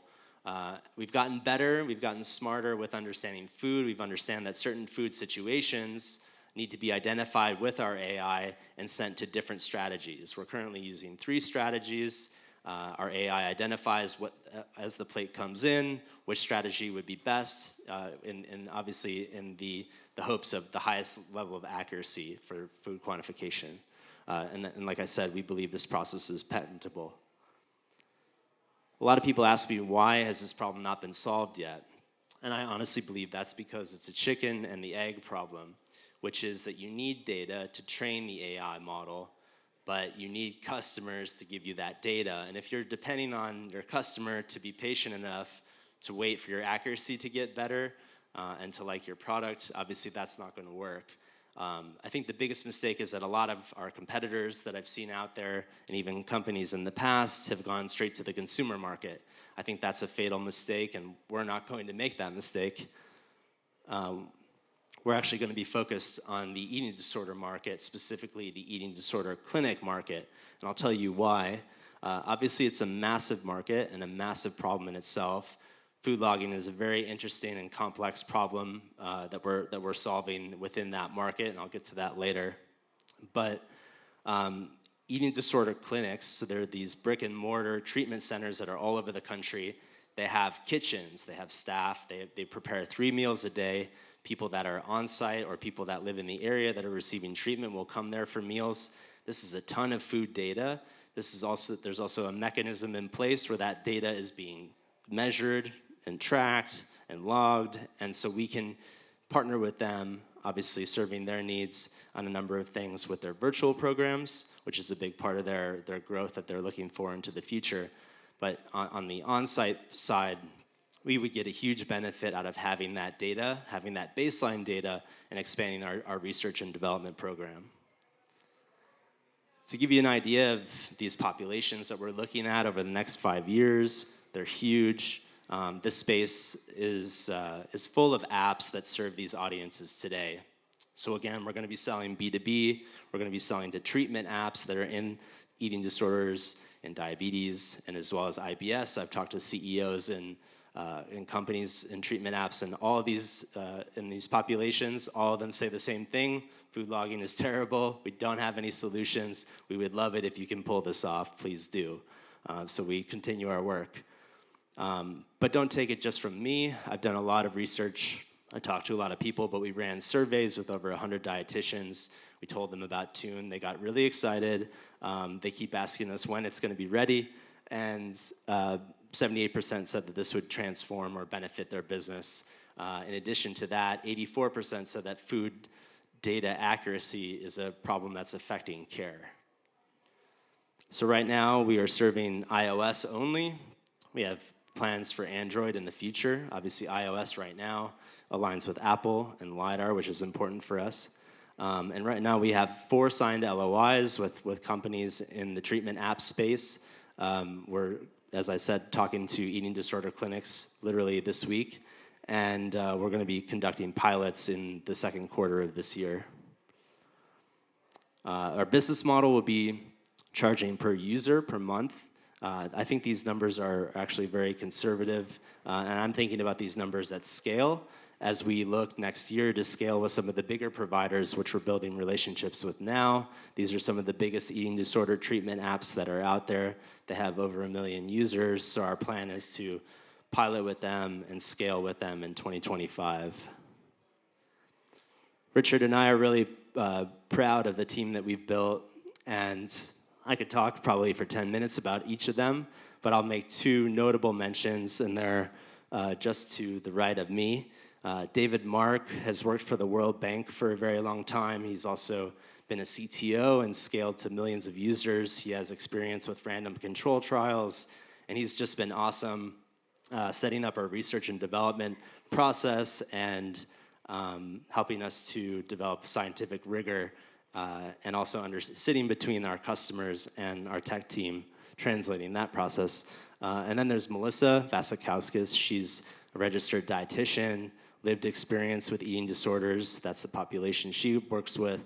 We've gotten better, we've gotten smarter with understanding food. We've understand that certain food situations need to be identified with our AI and sent to different strategies. We're currently using 3 strategies. Our AI identifies what, as the plate comes in, which strategy would be best, and obviously in the hopes of the highest level of accuracy for food quantification. And like I said, we believe this process is patentable. A lot of people ask me, why has this problem not been solved yet? And I honestly believe that's because it's a chicken and the egg problem, which is that you need data to train the AI model, but you need customers to give you that data. And if you're depending on your customer to be patient enough to wait for your accuracy to get better and to like your product, obviously that's not going to work. I think the biggest mistake is that a lot of our competitors that I've seen out there, and even companies in the past, have gone straight to the consumer market. I think that's a fatal mistake, and we're not going to make that mistake. We're actually going to be focused on the eating disorder market, specifically the eating disorder clinic market, and I'll tell you why. Obviously, it's a massive market and a massive problem in itself. Food logging is a very interesting and complex problem that we're solving within that market, and I'll get to that later. But eating disorder clinics, so they're these brick and mortar treatment centers that are all over the country. They have kitchens, they have staff, they prepare 3 meals a day. People that are on site or people that live in the area that are receiving treatment will come there for meals. This is a ton of food data. There's also a mechanism in place where that data is being measured and tracked and logged, and so we can partner with them, obviously serving their needs on a number of things with their virtual programs, which is a big part of their growth that they're looking for into the future. But on the on-site side, we would get a huge benefit out of having that data, having that baseline data, and expanding our research and development program. To give you an idea of these populations that we're looking at over the next 5 years, they're huge. This space is full of apps that serve these audiences today. So again, we're going to be selling B2B. We're going to be selling to treatment apps that are in eating disorders and diabetes, and as well as IBS. I've talked to CEOs in companies in treatment apps, and all of these in these populations, all of them say the same thing: food logging is terrible. We don't have any solutions. We would love it if you can pull this off. Please do. So we continue our work. But don't take it just from me. I've done a lot of research. I talked to a lot of people, but we ran surveys with over 100 dietitians. We told them about Tune. They got really excited. They keep asking us when it's going to be ready. And 78% said that this would transform or benefit their business. In addition to that, 84% said that food data accuracy is a problem that's affecting care. So right now, we are serving iOS only. We have plans for Android in the future. Obviously, iOS right now aligns with Apple and LiDAR, which is important for us. And right now, we have 4 signed LOIs with companies in the treatment app space. We're, as I said, talking to eating disorder clinics literally this week. And we're going to be conducting pilots in the second quarter of this year. Our business model will be charging per user per month. I think these numbers are actually very conservative, and I'm thinking about these numbers at scale as we look next year to scale with some of the bigger providers which we're building relationships with now. These are some of the biggest eating disorder treatment apps that are out there. They have over 1 million users, so our plan is to pilot with them and scale with them in 2025. Richard and I are really proud of the team that we've built, and I could talk probably for 10 minutes about each of them, but I'll make 2 notable mentions, and they're just to the right of me. David Mark has worked for the World Bank for a very long time. He's also been a CTO and scaled to millions of users. He has experience with random control trials, and he's just been awesome setting up our research and development process and helping us to develop scientific rigor and also sitting between our customers and our tech team, translating that process. And then there's Melissa Vasakauskis. She's a registered dietitian, lived experience with eating disorders. That's the population she works with.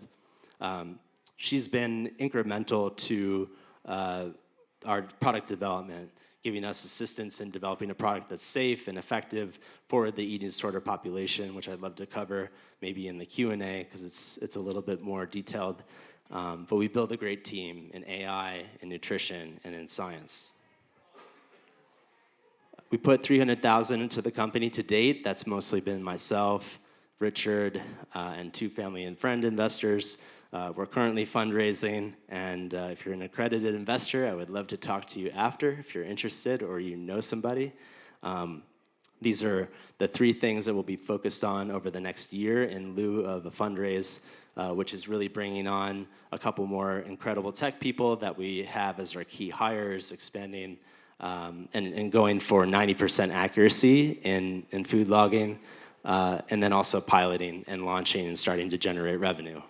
She's been incremental to our product development, giving us assistance in developing a product that's safe and effective for the eating disorder population, which I'd love to cover maybe in the Q&A because it's a little bit more detailed. But we build a great team in AI, in nutrition, and in science. We put $300,000 into the company to date. That's mostly been myself, Richard, and 2 family and friend investors. We're currently fundraising, and if you're an accredited investor, I would love to talk to you after if you're interested or you know somebody. These are the 3 things that we'll be focused on over the next year in lieu of a fundraise, which is really bringing on a couple more incredible tech people that we have as our key hires, expanding and going for 90% accuracy in food logging, and then also piloting and launching and starting to generate revenue.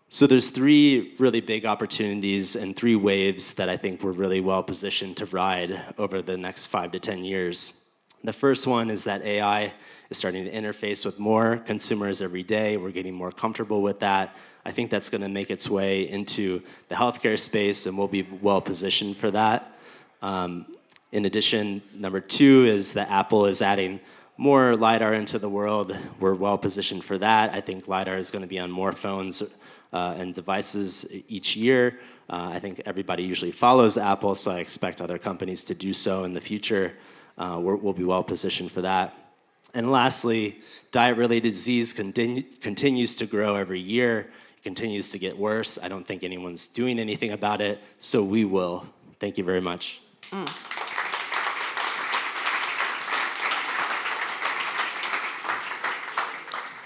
So there's 3 really big opportunities and 3 waves that I think we're really well positioned to ride over the next 5 to 10 years. The first one is that AI is starting to interface with more consumers every day. We're getting more comfortable with that. I think that's going to make its way into the healthcare space, and we'll be well positioned for that. In addition, number 2 is that Apple is adding more LiDAR into the world. We're well positioned for that. I think LiDAR is going to be on more phones and devices each year. I think everybody usually follows Apple, so I expect other companies to do so in the future. We'll be well positioned for that. And lastly, diet-related disease continues to grow every year. It continues to get worse. I don't think anyone's doing anything about it, so we will. Thank you very much.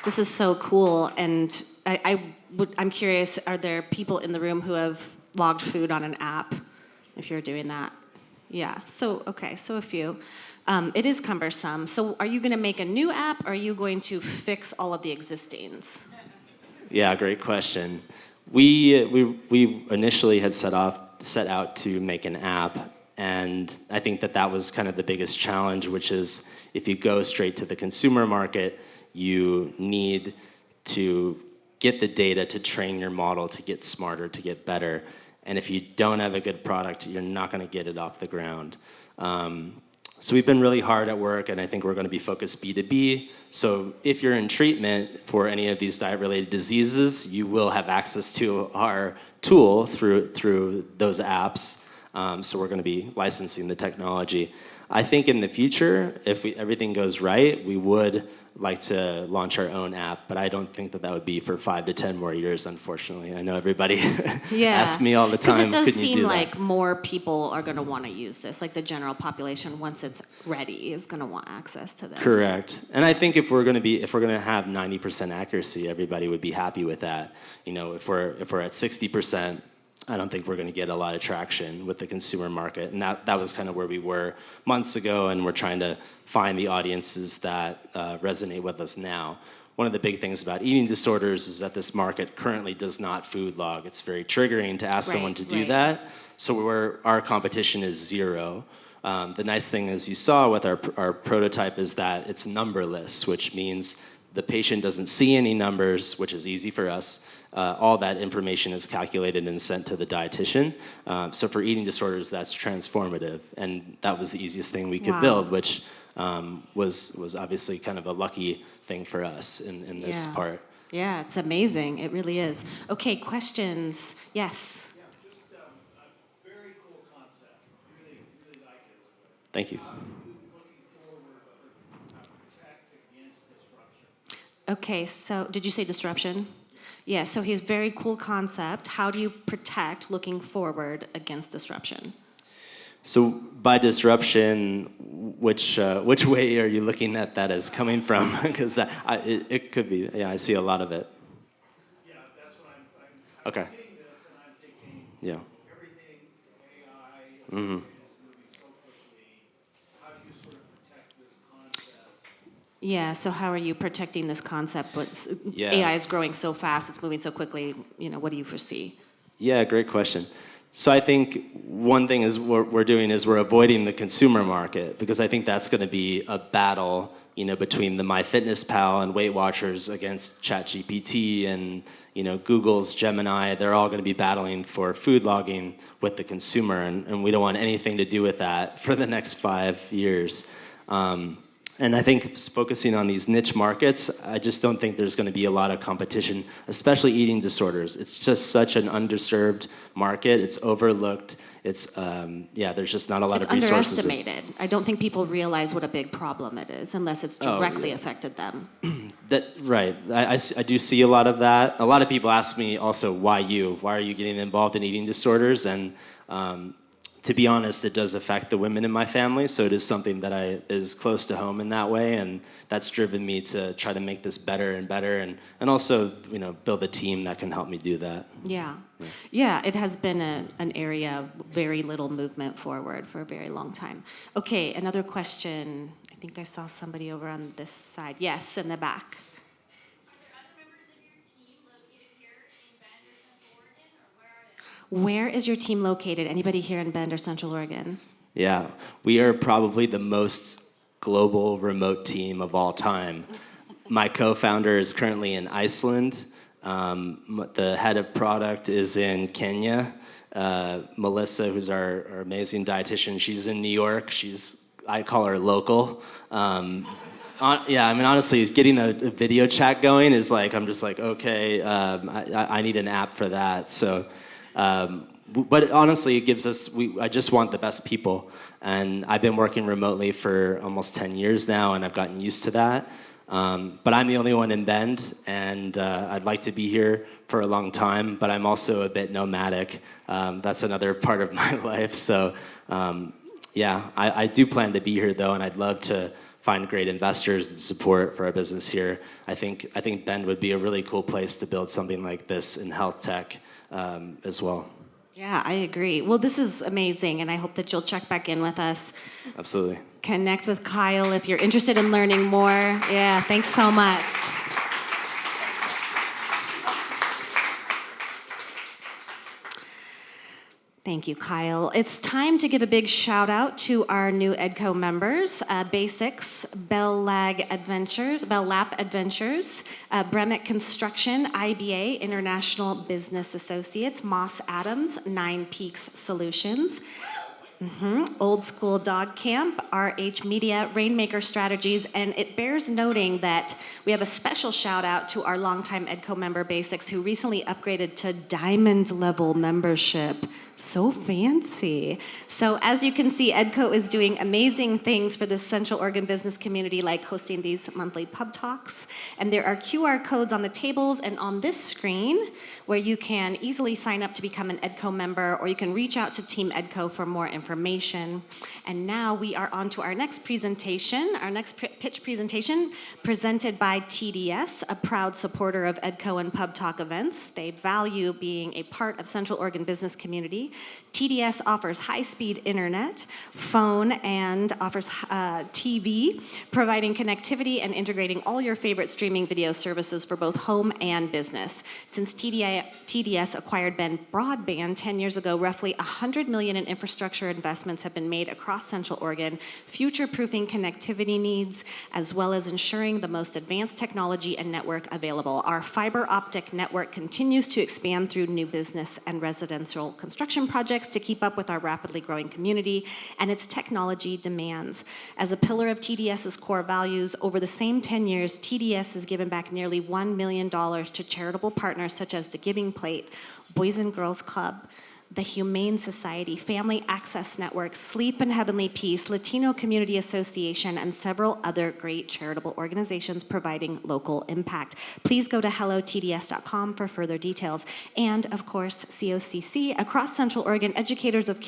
This is so cool, and I'm curious, are there people in the room who have logged food on an app, if you're doing that? Yeah, so a few. It is cumbersome. So are you going to make a new app, or are you going to fix all of the existings? Yeah, great question. We initially had set out to make an app, and I think that was kind of the biggest challenge, which is if you go straight to the consumer market, you need to get the data to train your model to get smarter, to get better. And if you don't have a good product, you're not going to get it off the ground. So we've been really hard at work, and I think we're going to be focused B2B. So if you're in treatment for any of these diet-related diseases, you will have access to our tool through those apps. So we're going to be licensing the technology. I think in the future, if everything goes right, we would like to launch our own app, but I don't think that would be for 5 to 10 more years, unfortunately. I know everybody asks me all the time, Because it does couldn't you seem do like that? more people are going to want to use this. Like the general population, once it's ready, is going to want access to this. Correct. And I think if we're going to have 90% accuracy, everybody would be happy with that. You know, if we're at 60%, I don't think we're going to get a lot of traction with the consumer market. And that was kind of where we were months ago, and we're trying to find the audiences that resonate with us now. One of the big things about eating disorders is that this market currently does not food log. It's very triggering to ask someone to do that. So our competition is zero. The nice thing, as you saw with our prototype, is that it's numberless, which means the patient doesn't see any numbers, which is easy for us. All that information is calculated and sent to the dietitian. So for eating disorders, that's transformative, and that was the easiest thing we could build, which was obviously kind of a lucky thing for us in this part. Yeah, it's amazing. It really is. Okay, questions? Yes. Yeah, just a very cool concept. Really, really like it. Thank you. How are you looking forward to protect against disruption? Okay, so did you say disruption? Yeah, so he's very cool concept. How do you protect looking forward against disruption? So by disruption, which way are you looking at that as coming from? Because it could be, I see a lot of it. Yeah, that's what I'm Okay. seeing this and I'm thinking, everything AI is moving so quickly. How do you sort of protect this concept? Yeah, so how are you protecting this concept? AI is growing so fast, it's moving so quickly. You know, what do you foresee? Yeah, great question. So I think one thing is we're doing is we're avoiding the consumer market, because I think that's going to be a battle, between the MyFitnessPal and Weight Watchers against ChatGPT and, Google's Gemini. They're all going to be battling for food logging with the consumer, and we don't want anything to do with that for the next 5 years. And I think focusing on these niche markets, I just don't think there's going to be a lot of competition, especially eating disorders. It's just such an underserved market. It's overlooked. It's, there's just not a lot of resources. It's underestimated. I don't think people realize what a big problem it is unless it's directly affected them. Right. I do see a lot of that. A lot of people ask me also, why you? Why are you getting involved in eating disorders? And to be honest, it does affect the women in my family, so it is something that is close to home in that way, and that's driven me to try to make this better and better, and also build a team that can help me do that. Yeah, it has been an area of very little movement forward for a very long time. Okay, another question. I think I saw somebody over on this side. Yes, in the back. Where is your team located? Anybody here in Bend or Central Oregon? Yeah, we are probably the most global remote team of all time. My co-founder is currently in Iceland. The head of product is in Kenya. Melissa, who's our amazing dietitian, she's in New York. I call her local. Honestly, getting a video chat going is like, I'm just like, okay, I need an app for that. So. But honestly, it gives us, I just want the best people. And I've been working remotely for almost 10 years now, and I've gotten used to that. But I'm the only one in Bend, and I'd like to be here for a long time, but I'm also a bit nomadic. That's another part of my life. So I do plan to be here, though, and I'd love to find great investors and support for our business here. I think Bend would be a really cool place to build something like this in health tech. As well. Yeah, I agree. Well, this is amazing, and I hope that you'll check back in with us. Absolutely. Connect with Kyle if you're interested in learning more. Yeah, thanks so much. Thank you, Kyle. It's time to give a big shout out to our new EDCO members, Basics, Bell Lap Adventures, Bremick Construction, IBA, International Business Associates, Moss Adams, Nine Peaks Solutions. Old School Dog Camp, RH Media, Rainmaker Strategies, and it bears noting that we have a special shout out to our longtime EDCO member Basics who recently upgraded to diamond level membership. So fancy. So as you can see, EDCO is doing amazing things for the Central Oregon business community, like hosting these monthly pub talks. And there are QR codes on the tables and on this screen where you can easily sign up to become an EDCO member, or you can reach out to Team EDCO for more information. And now we are on to our next presentation, our next pitch presentation, presented by TDS, a proud supporter of EDCO and Pub Talk events. They value being a part of Central Oregon business community. TDS offers high-speed internet, phone, and offers TV, providing connectivity and integrating all your favorite streaming video services for both home and business. Since TDS acquired Ben Broadband 10 years ago, roughly $100 million in infrastructure investments have been made across Central Oregon, future-proofing connectivity needs, as well as ensuring the most advanced technology and network available. Our fiber optic network continues to expand through new business and residential construction projects to keep up with our rapidly growing community and its technology demands. As a pillar of TDS's core values, over the same 10 years, TDS has given back nearly $1 million to charitable partners such as the Giving Plate, Boys and Girls Club, the Humane Society, Family Access Network, Sleep and Heavenly Peace, Latino Community Association, and several other great charitable organizations providing local impact. Please go to hellotds.com for further details. And of course, COCC, across Central Oregon, educators of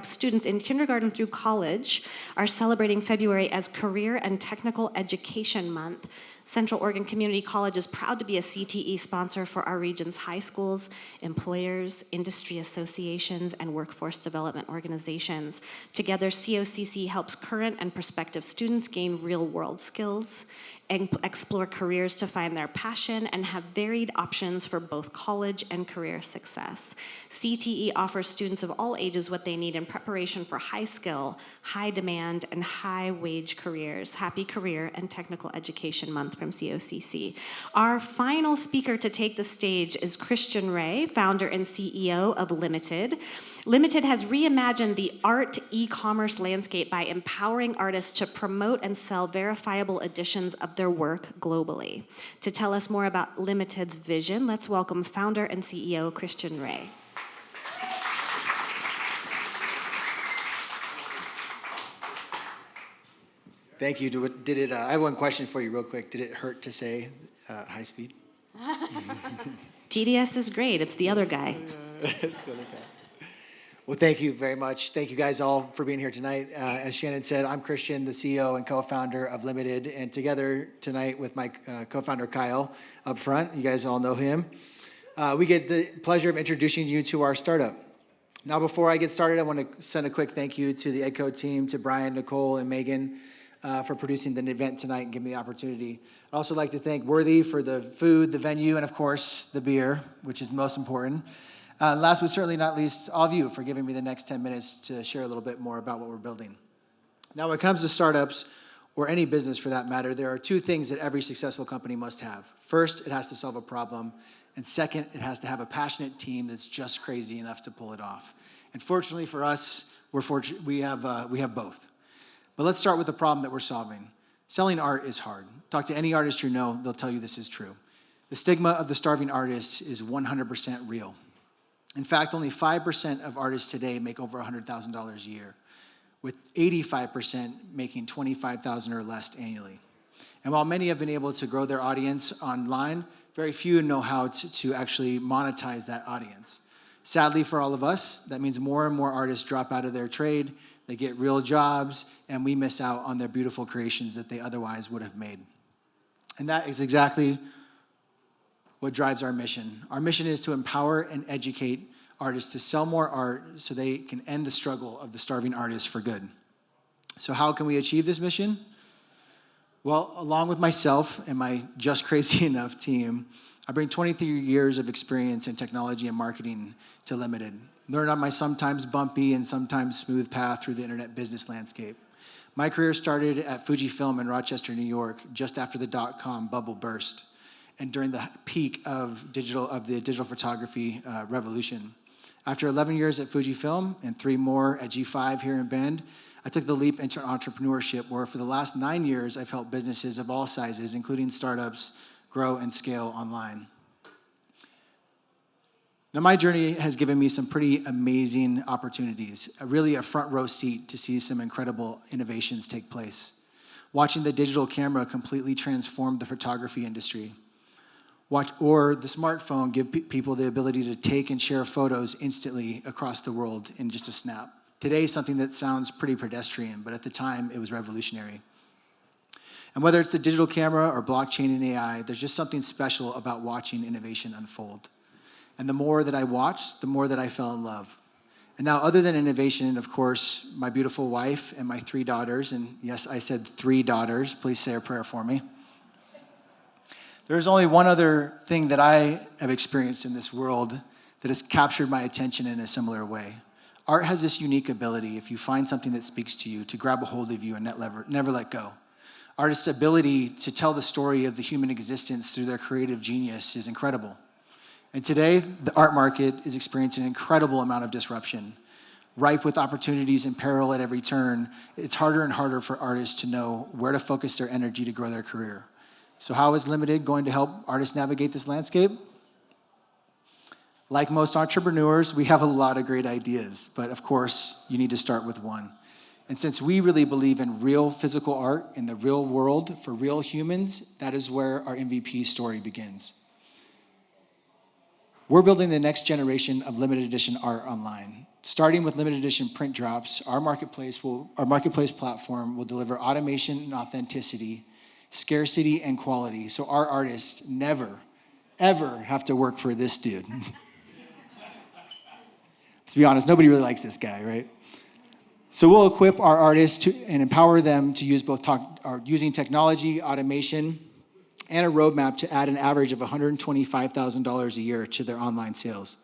students in kindergarten through college are celebrating February as Career and Technical Education Month. Central Oregon Community College is proud to be a CTE sponsor for our region's high schools, employers, industry associations, and workforce development organizations. Together, COCC helps current and prospective students gain real-world skills, and explore careers to find their passion, and have varied options for both college and career success. CTE offers students of all ages what they need in preparation for high skill, high demand, and high wage careers. Happy Career and Technical Education Month from COCC. Our final speaker to take the stage is Christian Ray, founder and CEO of LMTD. LMTD has reimagined the art e-commerce landscape by empowering artists to promote and sell verifiable editions of their work globally. To tell us more about LMTD's vision, let's welcome founder and CEO Christian Ray. Thank you. I have one question for you real quick. Did it hurt to say high speed? TDS is great. It's the other guy. It's the other guy. Well, thank you very much. Thank you guys all for being here tonight. As Shannon said, I'm Christian, the CEO and co-founder of LMTD, and together tonight with my co-founder Kyle up front, you guys all know him, we get the pleasure of introducing you to our startup. Now, before I get started, I want to send a quick thank you to the EDCO team, to Brian, Nicole, and Megan for producing the event tonight and giving me the opportunity. I'd also like to thank Worthy for the food, the venue, and of course, the beer, which is most important. Last but certainly not least, all of you for giving me the next 10 minutes to share a little bit more about what we're building. Now, when it comes to startups, or any business for that matter, there are two things that every successful company must have. First, it has to solve a problem. And second, it has to have a passionate team that's just crazy enough to pull it off. And fortunately for us, we have both. But let's start with the problem that we're solving. Selling art is hard. Talk to any artist you know, they'll tell you this is true. The stigma of the starving artist is 100% real. In fact, only 5% of artists today make over $100,000 a year, with 85% making $25,000 or less annually. And while many have been able to grow their audience online, very few know how to actually monetize that audience. Sadly for all of us, that means more and more artists drop out of their trade, they get real jobs, and we miss out on their beautiful creations that they otherwise would have made. And that is exactly what drives our mission. Our mission is to empower and educate artists to sell more art so they can end the struggle of the starving artists for good. So how can we achieve this mission? Well, along with myself and my just crazy enough team, I bring 23 years of experience in technology and marketing to LMTD. Learned on my sometimes bumpy and sometimes smooth path through the internet business landscape. My career started at Fujifilm in Rochester, New York, just after the .com bubble burst, and during the peak of the digital photography revolution. After 11 years at Fujifilm and 3 more at G5 here in Bend, I took the leap into entrepreneurship, where for the last 9 years, I've helped businesses of all sizes, including startups, grow and scale online. Now, my journey has given me some pretty amazing opportunities, really a front row seat to see some incredible innovations take place. Watching the digital camera completely transform the photography industry. Or the smartphone give people the ability to take and share photos instantly across the world in just a snap. Today, something that sounds pretty pedestrian, but at the time, it was revolutionary. And whether it's the digital camera or blockchain and AI, there's just something special about watching innovation unfold. And the more that I watched, the more that I fell in love. And now, other than innovation, of course, my beautiful wife and my 3 daughters, and yes, I said 3 daughters, please say a prayer for me. There's only one other thing that I have experienced in this world that has captured my attention in a similar way. Art has this unique ability, if you find something that speaks to you, to grab a hold of you and never let go. Artists' ability to tell the story of the human existence through their creative genius is incredible. And today, the art market is experiencing an incredible amount of disruption. Ripe with opportunities and peril at every turn, it's harder and harder for artists to know where to focus their energy to grow their career. So how is Limited going to help artists navigate this landscape? Like most entrepreneurs, we have a lot of great ideas, but of course, you need to start with one. And since we really believe in real physical art in the real world for real humans, that is where our MVP story begins. We're building the next generation of limited edition art online. Starting with limited edition print drops, our marketplace platform will deliver automation and authenticity, scarcity and quality, so our artists never, ever have to work for this dude. Let's be honest, nobody really likes this guy, right? So we'll equip our artists and empower them to use using technology, automation, and a roadmap to add an average of $125,000 a year to their online sales,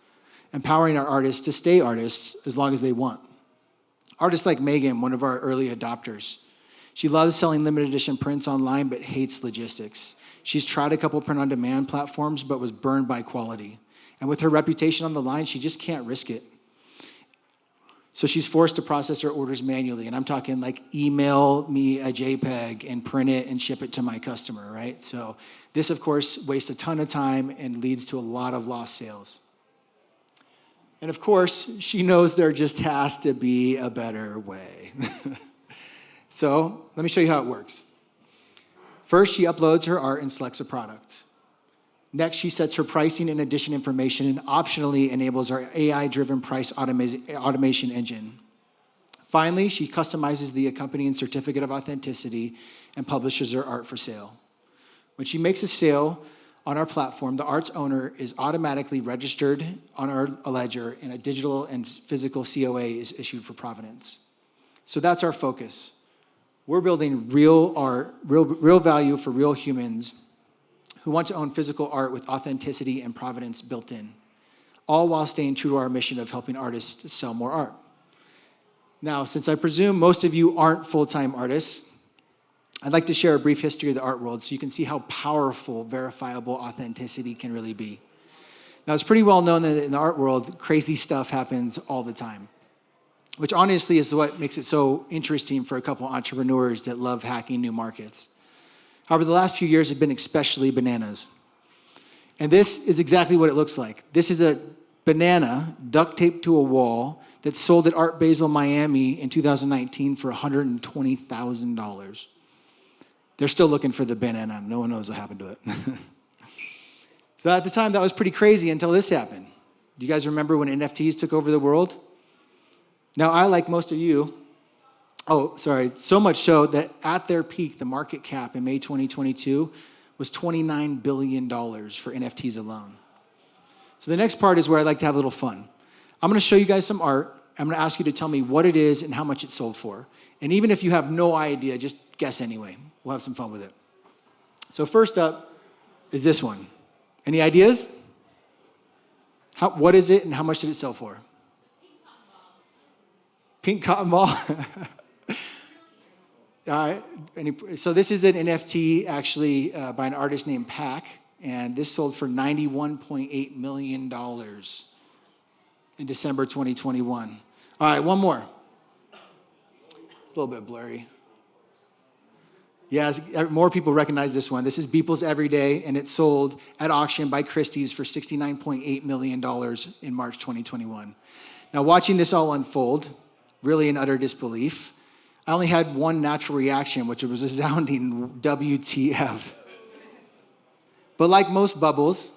empowering our artists to stay artists as long as they want. Artists like Megan, one of our early adopters, she loves selling limited edition prints online but hates logistics. She's tried a couple print-on-demand platforms but was burned by quality. And with her reputation on the line, she just can't risk it. So she's forced to process her orders manually. And I'm talking like email me a JPEG and print it and ship it to my customer, right? So this, of course, wastes a ton of time and leads to a lot of lost sales. And of course, she knows there just has to be a better way. So let me show you how it works. First, she uploads her art and selects a product. Next, she sets her pricing and edition information and optionally enables our AI-driven price automation engine. Finally, she customizes the accompanying certificate of authenticity and publishes her art for sale. When she makes a sale on our platform, the art's owner is automatically registered on our ledger and a digital and physical COA is issued for provenance. So that's our focus. We're building real art, real value for real humans who want to own physical art with authenticity and provenance built in, all while staying true to our mission of helping artists sell more art. Now, since I presume most of you aren't full-time artists, I'd like to share a brief history of the art world so you can see how powerful verifiable authenticity can really be. Now, it's pretty well known that in the art world, crazy stuff happens all the time, which honestly is what makes it so interesting for a couple entrepreneurs that love hacking new markets. However, the last few years have been especially bananas. And this is exactly what it looks like. This is a banana duct taped to a wall that sold at Art Basel Miami in 2019 for $120,000. They're still looking for the banana. No one knows what happened to it. So at the time, that was pretty crazy until this happened. Do you guys remember when NFTs took over the world? Now, I, like most of you, so much so that at their peak, the market cap in May 2022 was $29 billion for NFTs alone. So the next part is where I like to have a little fun. I'm gonna show you guys some art. I'm gonna ask you to tell me what it is and how much it sold for. And even if you have no idea, just guess anyway. We'll have some fun with it. So first up is this one. Any ideas? What is it and how much did it sell for? Pink cotton ball. So this is an NFT actually by an artist named Pac, and this sold for $91.8 million. in December 2021. All right, one more. It's a little bit blurry. Yes, more people recognize this one. This is Beeple's Everyday, and it sold at auction by Christie's for $69.8 million in March 2021. Now, watching this all unfold, really in utter disbelief, I only had one natural reaction, which was a resounding WTF. But like most bubbles,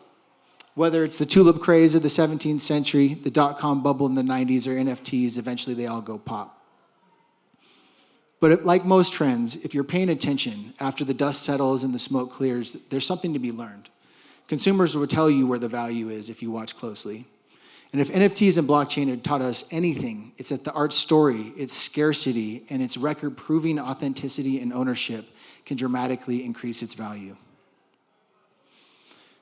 whether it's the tulip craze of the 17th century, the dot-com bubble in the 90s, or NFTs, eventually they all go pop. But like most trends, if you're paying attention, after the dust settles and the smoke clears, there's something to be learned. Consumers will tell you where the value is if you watch closely. And if NFTs and blockchain have taught us anything, it's that the art story, its scarcity, and its record-proving authenticity and ownership can dramatically increase its value.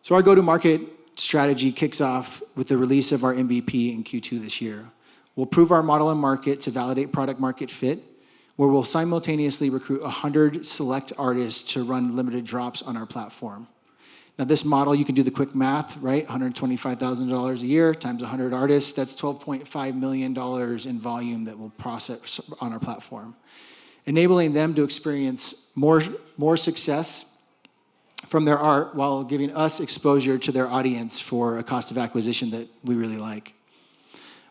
So our go-to-market strategy kicks off with the release of our MVP in Q2 this year. We'll prove our model and market to validate product market fit, where we'll simultaneously recruit 100 select artists to run limited drops on our platform. Now this model, you can do the quick math, right? $125,000 a year times 100 artists, that's $12.5 million in volume that we'll process on our platform, enabling them to experience more success from their art while giving us exposure to their audience for a cost of acquisition that we really like.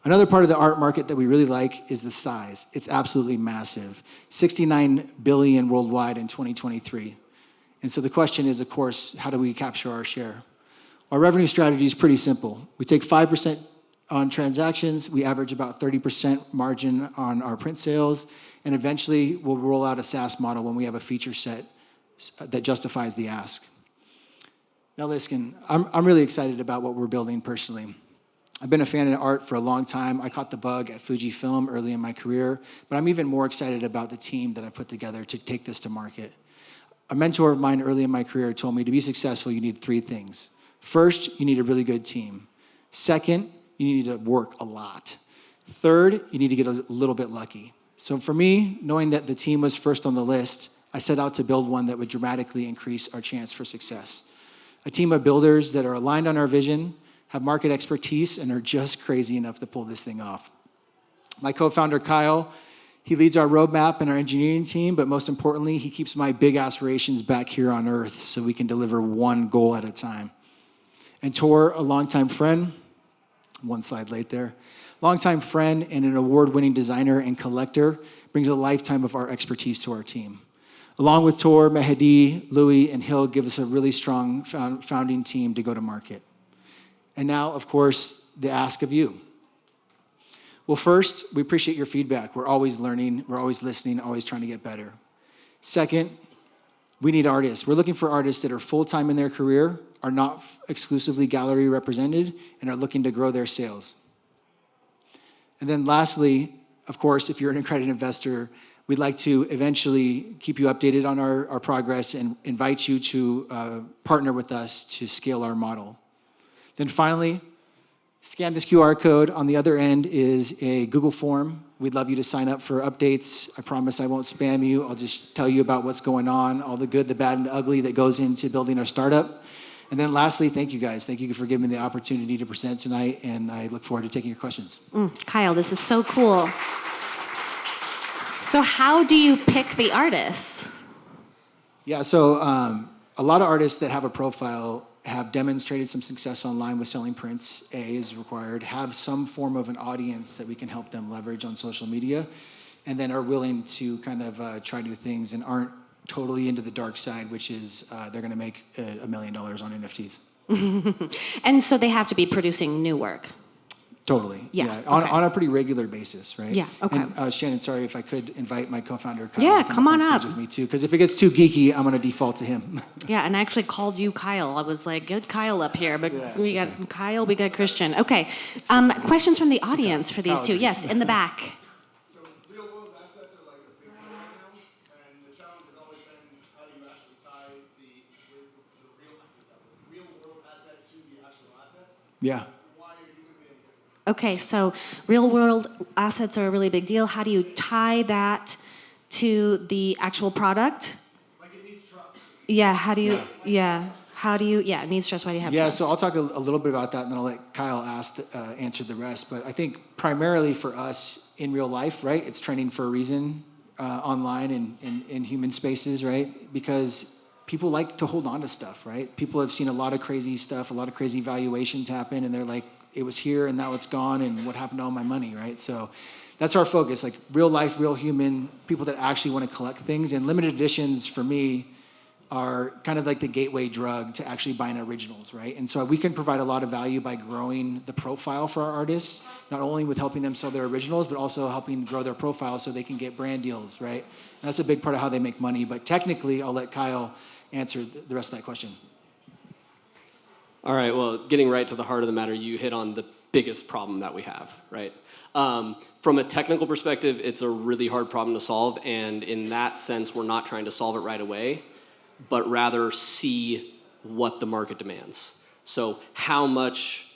Another part of the art market that we really like is the size. It's absolutely massive. $69 billion worldwide in 2023. And so the question is, of course, how do we capture our share? Our revenue strategy is pretty simple. We take 5% on transactions, we average about 30% margin on our print sales, and eventually we'll roll out a SaaS model when we have a feature set that justifies the ask. Now listen, I'm really excited about what we're building personally. I've been a fan of art for a long time. I caught the bug at Fujifilm early in my career, but I'm even more excited about the team that I've put together to take this to market. A mentor of mine early in my career told me to be successful, you need 3 things. First, you need a really good team. Second, you need to work a lot. Third, you need to get a little bit lucky. So for me, knowing that the team was first on the list, I set out to build one that would dramatically increase our chance for success. A team of builders that are aligned on our vision, have market expertise, and are just crazy enough to pull this thing off. My co-founder, Kyle, he leads our roadmap and our engineering team, but most importantly, he keeps my big aspirations back here on Earth so we can deliver one goal at a time. And Tor, a longtime friend, one slide late there, longtime friend and an award-winning designer and collector, brings a lifetime of our expertise to our team. Along with Tor, Mehdi, Louis, and Hill give us a really strong founding team to go to market. And now, of course, the ask of you. Well, first, we appreciate your feedback. We're always learning, we're always listening, always trying to get better. Second, we need artists. We're looking for artists that are full-time in their career, are not exclusively gallery represented, and are looking to grow their sales. And then lastly, of course, if you're an accredited investor, we'd like to eventually keep you updated on our progress and invite you to partner with us to scale our model. Then finally, scan this QR code. On the other end is a Google form. We'd love you to sign up for updates. I promise I won't spam you. I'll just tell you about what's going on, all the good, the bad, and the ugly that goes into building our startup. And then lastly, thank you guys. Thank you for giving me the opportunity to present tonight, and I look forward to taking your questions. Kyle, this is so cool. So how do you pick the artists? Yeah, so a lot of artists that have a profile have demonstrated some success online with selling prints, A is required, have some form of an audience that we can help them leverage on social media, and then are willing to kind of try new things and aren't totally into the dark side, which is they're going to make $1 million on NFTs. And so they have to be producing new work. Totally. Yeah. On a pretty regular basis, right? Yeah. Okay. And Shannon, sorry if I could invite my co-founder Kyle Yeah, to come on stage up. with me too, because if it gets too geeky, I'm going to default to him. Yeah, and I actually called you Kyle. I was like, get Kyle up here, but Yeah, we got Kyle, we got Christian. Okay. Questions from the audience for these two? Yes, in the back. So real world assets are like a big one right now, and the challenge has always been how do you actually tie the real world asset to the actual asset? Yeah. Okay, so real world assets are a really big deal. How do you tie that to the actual product? Like it needs trust. Yeah, how do you, How do you, yeah, needs trust, why do you have Yeah, trust? so I'll talk a little bit about that, and then I'll let Kyle answer the rest. But I think primarily for us in real life, right, it's training for a reason online and in human spaces, right? Because people like to hold on to stuff, right? People have seen a lot of crazy stuff, a lot of crazy valuations happen, and they're like, it was here and now it's gone, and what happened to all my money, right? So that's our focus, like real life, real human, people that actually want to collect things. And limited editions for me are kind of like the gateway drug to actually buying originals, right? And so we can provide a lot of value by growing the profile for our artists, not only with helping them sell their originals, but also helping grow their profile so they can get brand deals, right? And that's a big part of how they make money. But technically, I'll let Kyle answer the rest of that question. All right, well, getting right to the heart of the matter, you hit on the biggest problem that we have, right? From a technical perspective, it's a really hard problem to solve, and in that sense, we're not trying to solve it right away, but rather see what the market demands. So how much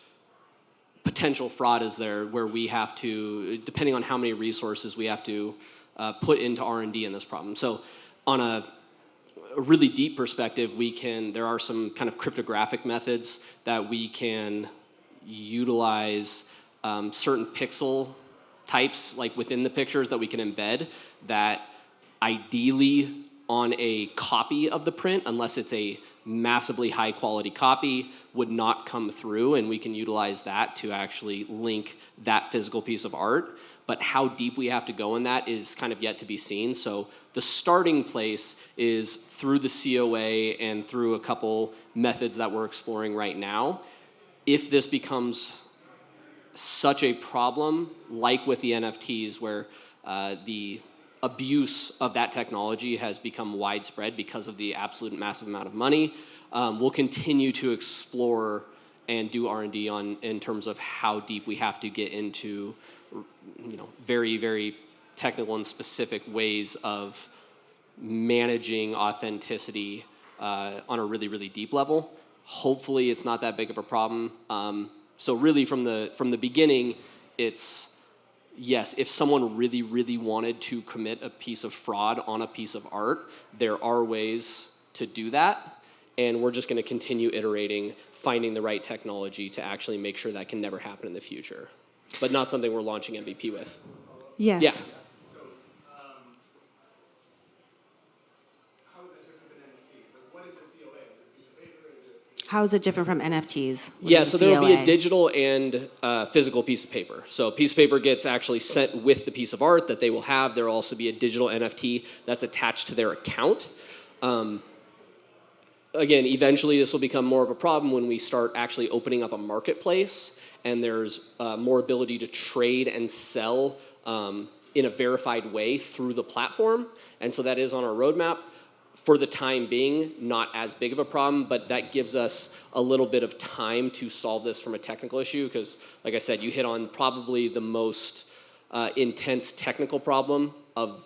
potential fraud is there where we have to, depending on how many resources we have to put into R&D in this problem. So on a really deep perspective, there are some kind of cryptographic methods that we can utilize certain pixel types like within the pictures that we can embed that ideally on a copy of the print, unless it's a massively high quality copy, would not come through, and we can utilize that to actually link that physical piece of art. But how deep we have to go in that is kind of yet to be seen. So the starting place is through the COA and through a couple methods that we're exploring right now. If this becomes such a problem, like with the NFTs, where the abuse of that technology has become widespread because of the absolute massive amount of money, we'll continue to explore and do R&D in terms of how deep we have to get into, very, very technical and specific ways of managing authenticity on a really, really deep level. Hopefully, it's not that big of a problem. So really, from the beginning, it's yes, if someone really, really wanted to commit a piece of fraud on a piece of art, there are ways to do that, and we're just going to continue iterating, finding the right technology to actually make sure that can never happen in the future. But not something we're launching MVP with. Yes. Yeah. How is it different from NFTs? Yeah, so there will be a digital and physical piece of paper. So a piece of paper gets actually sent with the piece of art that they will have. There will also be a digital NFT that's attached to their account. Again, eventually this will become more of a problem when we start actually opening up a marketplace and there's more ability to trade and sell in a verified way through the platform. And so that is on our roadmap. For the time being, not as big of a problem, but that gives us a little bit of time to solve this from a technical issue, because, like I said, you hit on probably the most intense technical problem of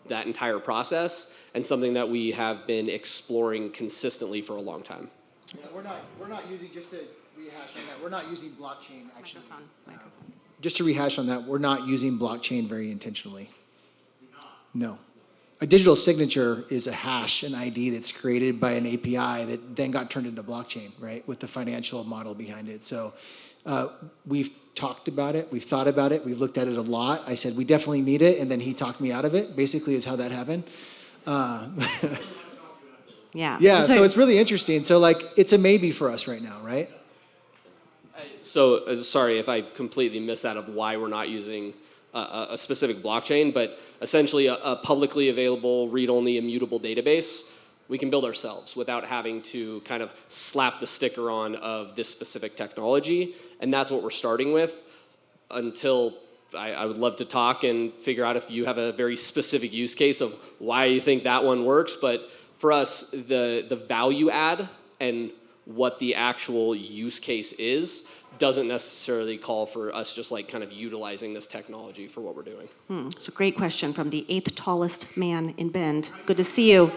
that entire process, and something that we have been exploring consistently for a long time. Yeah, we're not using, just to rehash on that, we're not using blockchain, actually. Microphone. Just to rehash on that, we're not using blockchain very intentionally. No. A digital signature is a hash, an ID that's created by an API that then got turned into blockchain, right, with the financial model behind it. So we've talked about it, we've thought about it, we've looked at it a lot. I said, we definitely need it, and then he talked me out of it, basically is how that happened. Yeah, so it's really interesting. So, like, it's a maybe for us right now, right? So, sorry if I completely missed that of why we're not using a specific blockchain, but essentially a publicly available, read-only, immutable database we can build ourselves without having to kind of slap the sticker on of this specific technology. And that's what we're starting with until I would love to talk and figure out if you have a very specific use case of why you think that one works. But for us, the value add and what the actual use case is doesn't necessarily call for us just like kind of utilizing this technology for what we're doing. It's a great question from the 8th tallest man in Bend. Good to see you.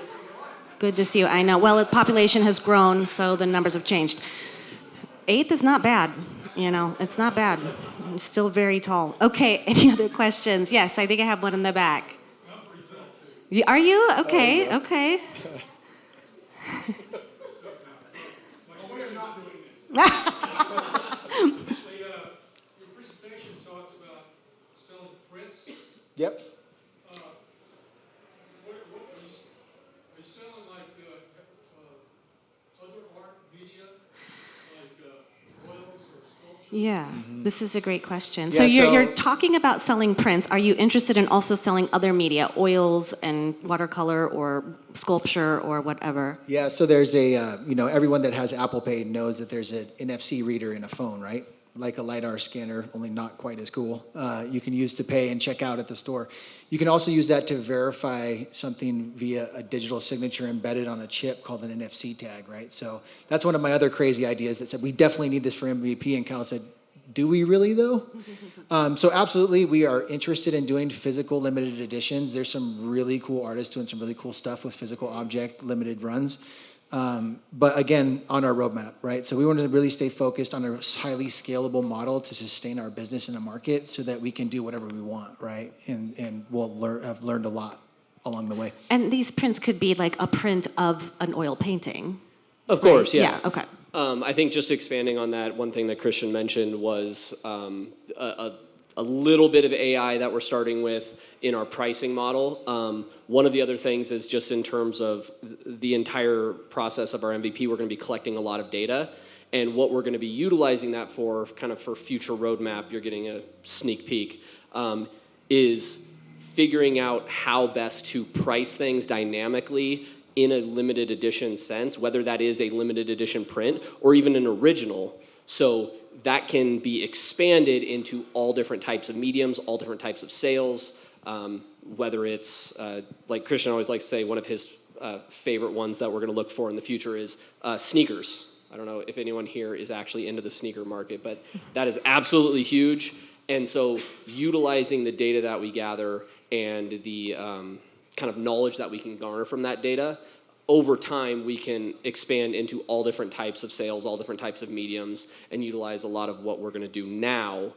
Good to see you. I know. Well, the population has grown, so the numbers have changed. 8th is not bad. It's not bad. I'm still very tall. Okay, any other questions? Yes, I think I have one in the back. Are you? Okay, okay. Actually, your presentation talked about selling prints. Yep. What are you selling, like other art media, like oils or sculpture? Yeah, this is a great question. Yeah, So so- you're talking about selling prints. Are you interested in also selling other media, oils and watercolor or sculpture or whatever? Yeah, so there's a, everyone that has Apple Pay knows that there's an NFC reader in a phone, right? Like a LiDAR scanner, only not quite as cool. You can use to pay and check out at the store. You can also use that to verify something via a digital signature embedded on a chip called an NFC tag, right? So that's one of my other crazy ideas that said, we definitely need this for MVP, and Kyle said, do we really though? So absolutely, we are interested in doing physical limited editions. There's some really cool artists doing some really cool stuff with physical object limited runs. But again, on our roadmap, right? So we want to really stay focused on a highly scalable model to sustain our business in the market so that we can do whatever we want, right? And we'll have learned a lot along the way. And these prints could be like a print of an oil painting. Of course, yeah. Yeah, okay. I think just expanding on that, one thing that Christian mentioned was a little bit of AI that we're starting with in our pricing model. One of the other things is just in terms of the entire process of our MVP, we're going to be collecting a lot of data. And what we're going to be utilizing that for, kind of for future roadmap, you're getting a sneak peek, is figuring out how best to price things dynamically in a limited edition sense, whether that is a limited edition print or even an original. So that can be expanded into all different types of mediums, all different types of sales, whether it's, like Christian always likes to say, one of his favorite ones that we're gonna look for in the future is sneakers. I don't know if anyone here is actually into the sneaker market, but that is absolutely huge. And so utilizing the data that we gather and the kind of knowledge that we can garner from that data, over time we can expand into all different types of sales, all different types of mediums, and utilize a lot of what we're going to do now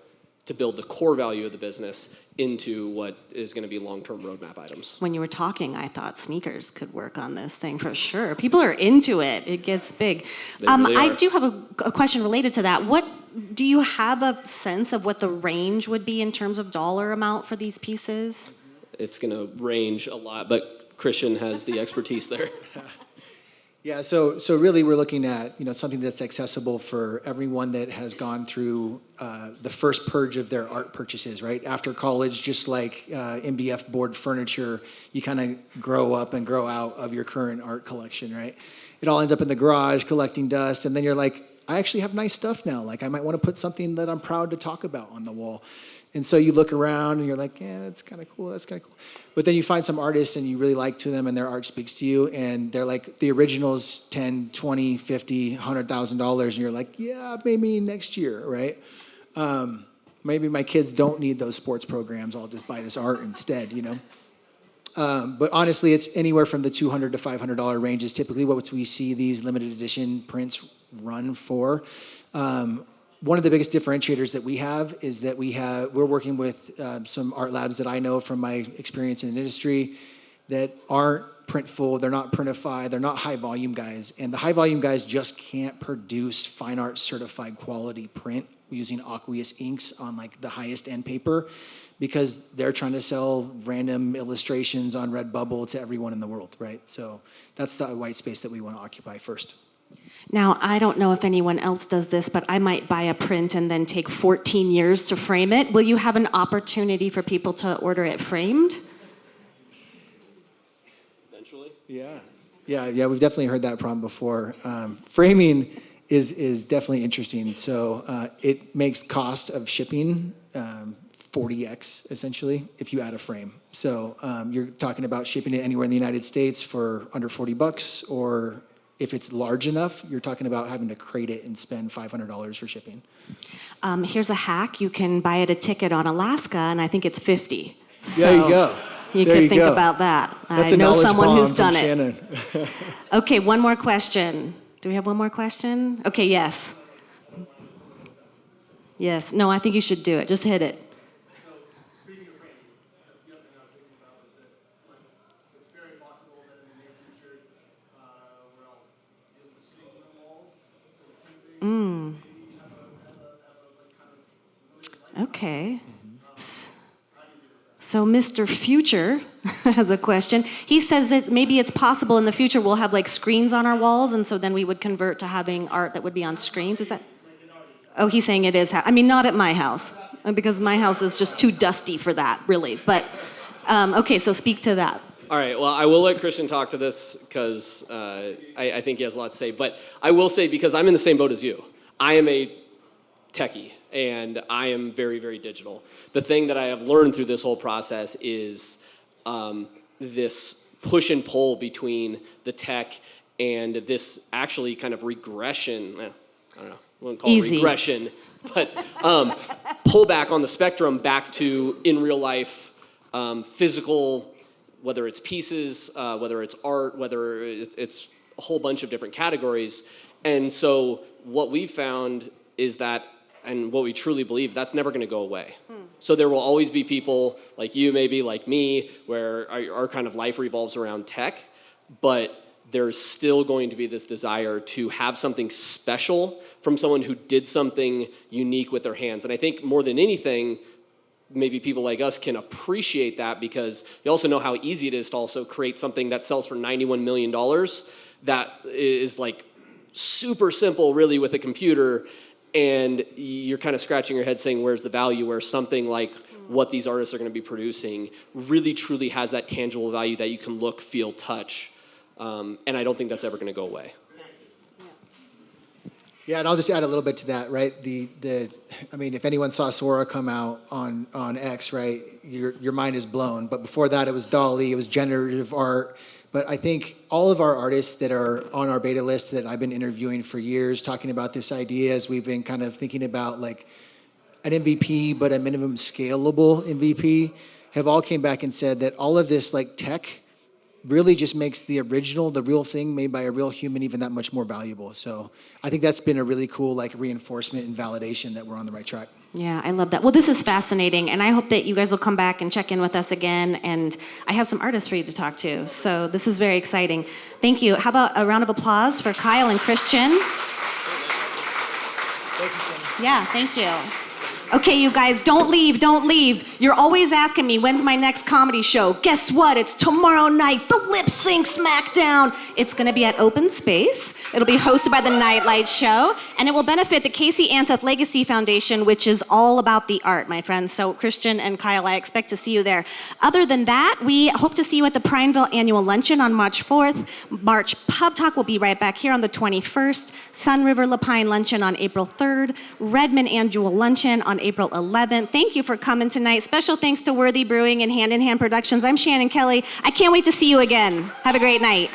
to build the core value of the business into what is going to be long-term roadmap items. When you were talking, I thought sneakers could work on this thing for sure. People are into it. It gets big. Really I are. do have a question related to that. What do you have a sense of what the range would be in terms of dollar amount for these pieces? It's going to range a lot, but Christian has the expertise there. Yeah, so really we're looking at something that's accessible for everyone that has gone through the first purge of their art purchases, right? After college, just like MDF board furniture, you kind of grow up and grow out of your current art collection, right? It all ends up in the garage collecting dust, and then you're like, I actually have nice stuff now. Like I might want to put something that I'm proud to talk about on the wall. And so you look around and you're like, yeah, that's kind of cool, that's kind of cool. But then you find some artists and you really like to them and their art speaks to you and they're like, the original's $10, $20, $50, $100,000 and you're like, yeah, maybe next year, right? Maybe my kids don't need those sports programs, I'll just buy this art instead, But honestly, it's anywhere from the $200 to $500 range is typically what we see these limited edition prints run for. One of the biggest differentiators that we have is that we're working with some art labs that I know from my experience in the industry that aren't printful, they're not printify, they're not high volume guys. And the high volume guys just can't produce fine art certified quality print using aqueous inks on like the highest end paper because they're trying to sell random illustrations on Redbubble to everyone in the world, right? So that's the white space that we want to occupy first. Now, I don't know if anyone else does this, but I might buy a print and then take 14 years to frame it. Will you have an opportunity for people to order it framed? Eventually. Yeah, we've definitely heard that problem before. Framing is definitely interesting. So it makes cost of shipping 40x, essentially, if you add a frame. So you're talking about shipping it anywhere in the United States for under $40, or if it's large enough, you're talking about having to crate it and spend $500 for shipping. Here's a hack. You can buy it a ticket on Alaska, and I think it's 50. There you go. You There could you think go. about that. That's I a know knowledge someone who's bomb done from it. Shannon. Okay, one more question. Do we have one more question? Okay, yes. Yes. No, I think you should do it. Just hit it. So, speaking of framing, the other thing I was thinking about was that it's very possible that in the near future, we're all dealing with screens on walls. So the paint Okay. So Mr. Future has a question. He says that maybe it's possible in the future we'll have like screens on our walls, and so then we would convert to having art that would be on screens. Is that? Oh, he's saying it is. I mean, not at my house, because my house is just too dusty for that, really. But okay, so speak to that. All right, well, I will let Christian talk to this because I think he has a lot to say. But I will say, because I'm in the same boat as you, I am a techie, and I am very, very digital. The thing that I have learned through this whole process is this push and pull between the tech and this actually kind of regression. I don't know, I wouldn't call it regression, but pull back on the spectrum back to in real life, physical, whether it's pieces, whether it's art, whether it's a whole bunch of different categories. And so what we found is that, and what we truly believe, that's never going to go away. So there will always be people like you, maybe like me, where our kind of life revolves around tech, but there's still going to be this desire to have something special from someone who did something unique with their hands. And I think more than anything, maybe people like us can appreciate that, because you also know how easy it is to also create something that sells for $91 million that is like super simple really with a computer, and you're kind of scratching your head saying, where's the value? Where something like what these artists are going to be producing really truly has that tangible value that you can look, feel, touch. And I don't think that's ever going to go away. Yeah, and I'll just add a little bit to that, right? I mean, if anyone saw Sora come out on X, right, your mind is blown. But before that, it was DALL-E, it was generative art. But I think all of our artists that are on our beta list that I've been interviewing for years, talking about this idea as we've been kind of thinking about like an MVP, but a minimum scalable MVP, have all came back and said that all of this like tech really just makes the original, the real thing made by a real human even that much more valuable. So I think that's been a really cool like reinforcement and validation that we're on the right track. Yeah, I love that. Well, this is fascinating, and I hope that you guys will come back and check in with us again, and I have some artists for you to talk to, so this is very exciting. Thank you. How about a round of applause for Kyle and Christian? Yeah, thank you. Okay, you guys, don't leave, don't leave. You're always asking me, when's my next comedy show? Guess what? It's tomorrow night, the Lip Sync Smackdown. It's gonna be at Open Space. It'll be hosted by the Nightlight Show, and it will benefit the Casey Anseth Legacy Foundation, which is all about the art, my friends. So Christian and Kyle, I expect to see you there. Other than that, we hope to see you at the Prineville Annual Luncheon on March 4th. March PubTalk will be right back here on the 21st. Sun River Lapine Luncheon on April 3rd. Redmond Annual Luncheon on April 11th. Thank you for coming tonight. Special thanks to Worthy Brewing and Hand in Hand Productions. I'm Shannon Kelly. I can't wait to see you again. Have a great night.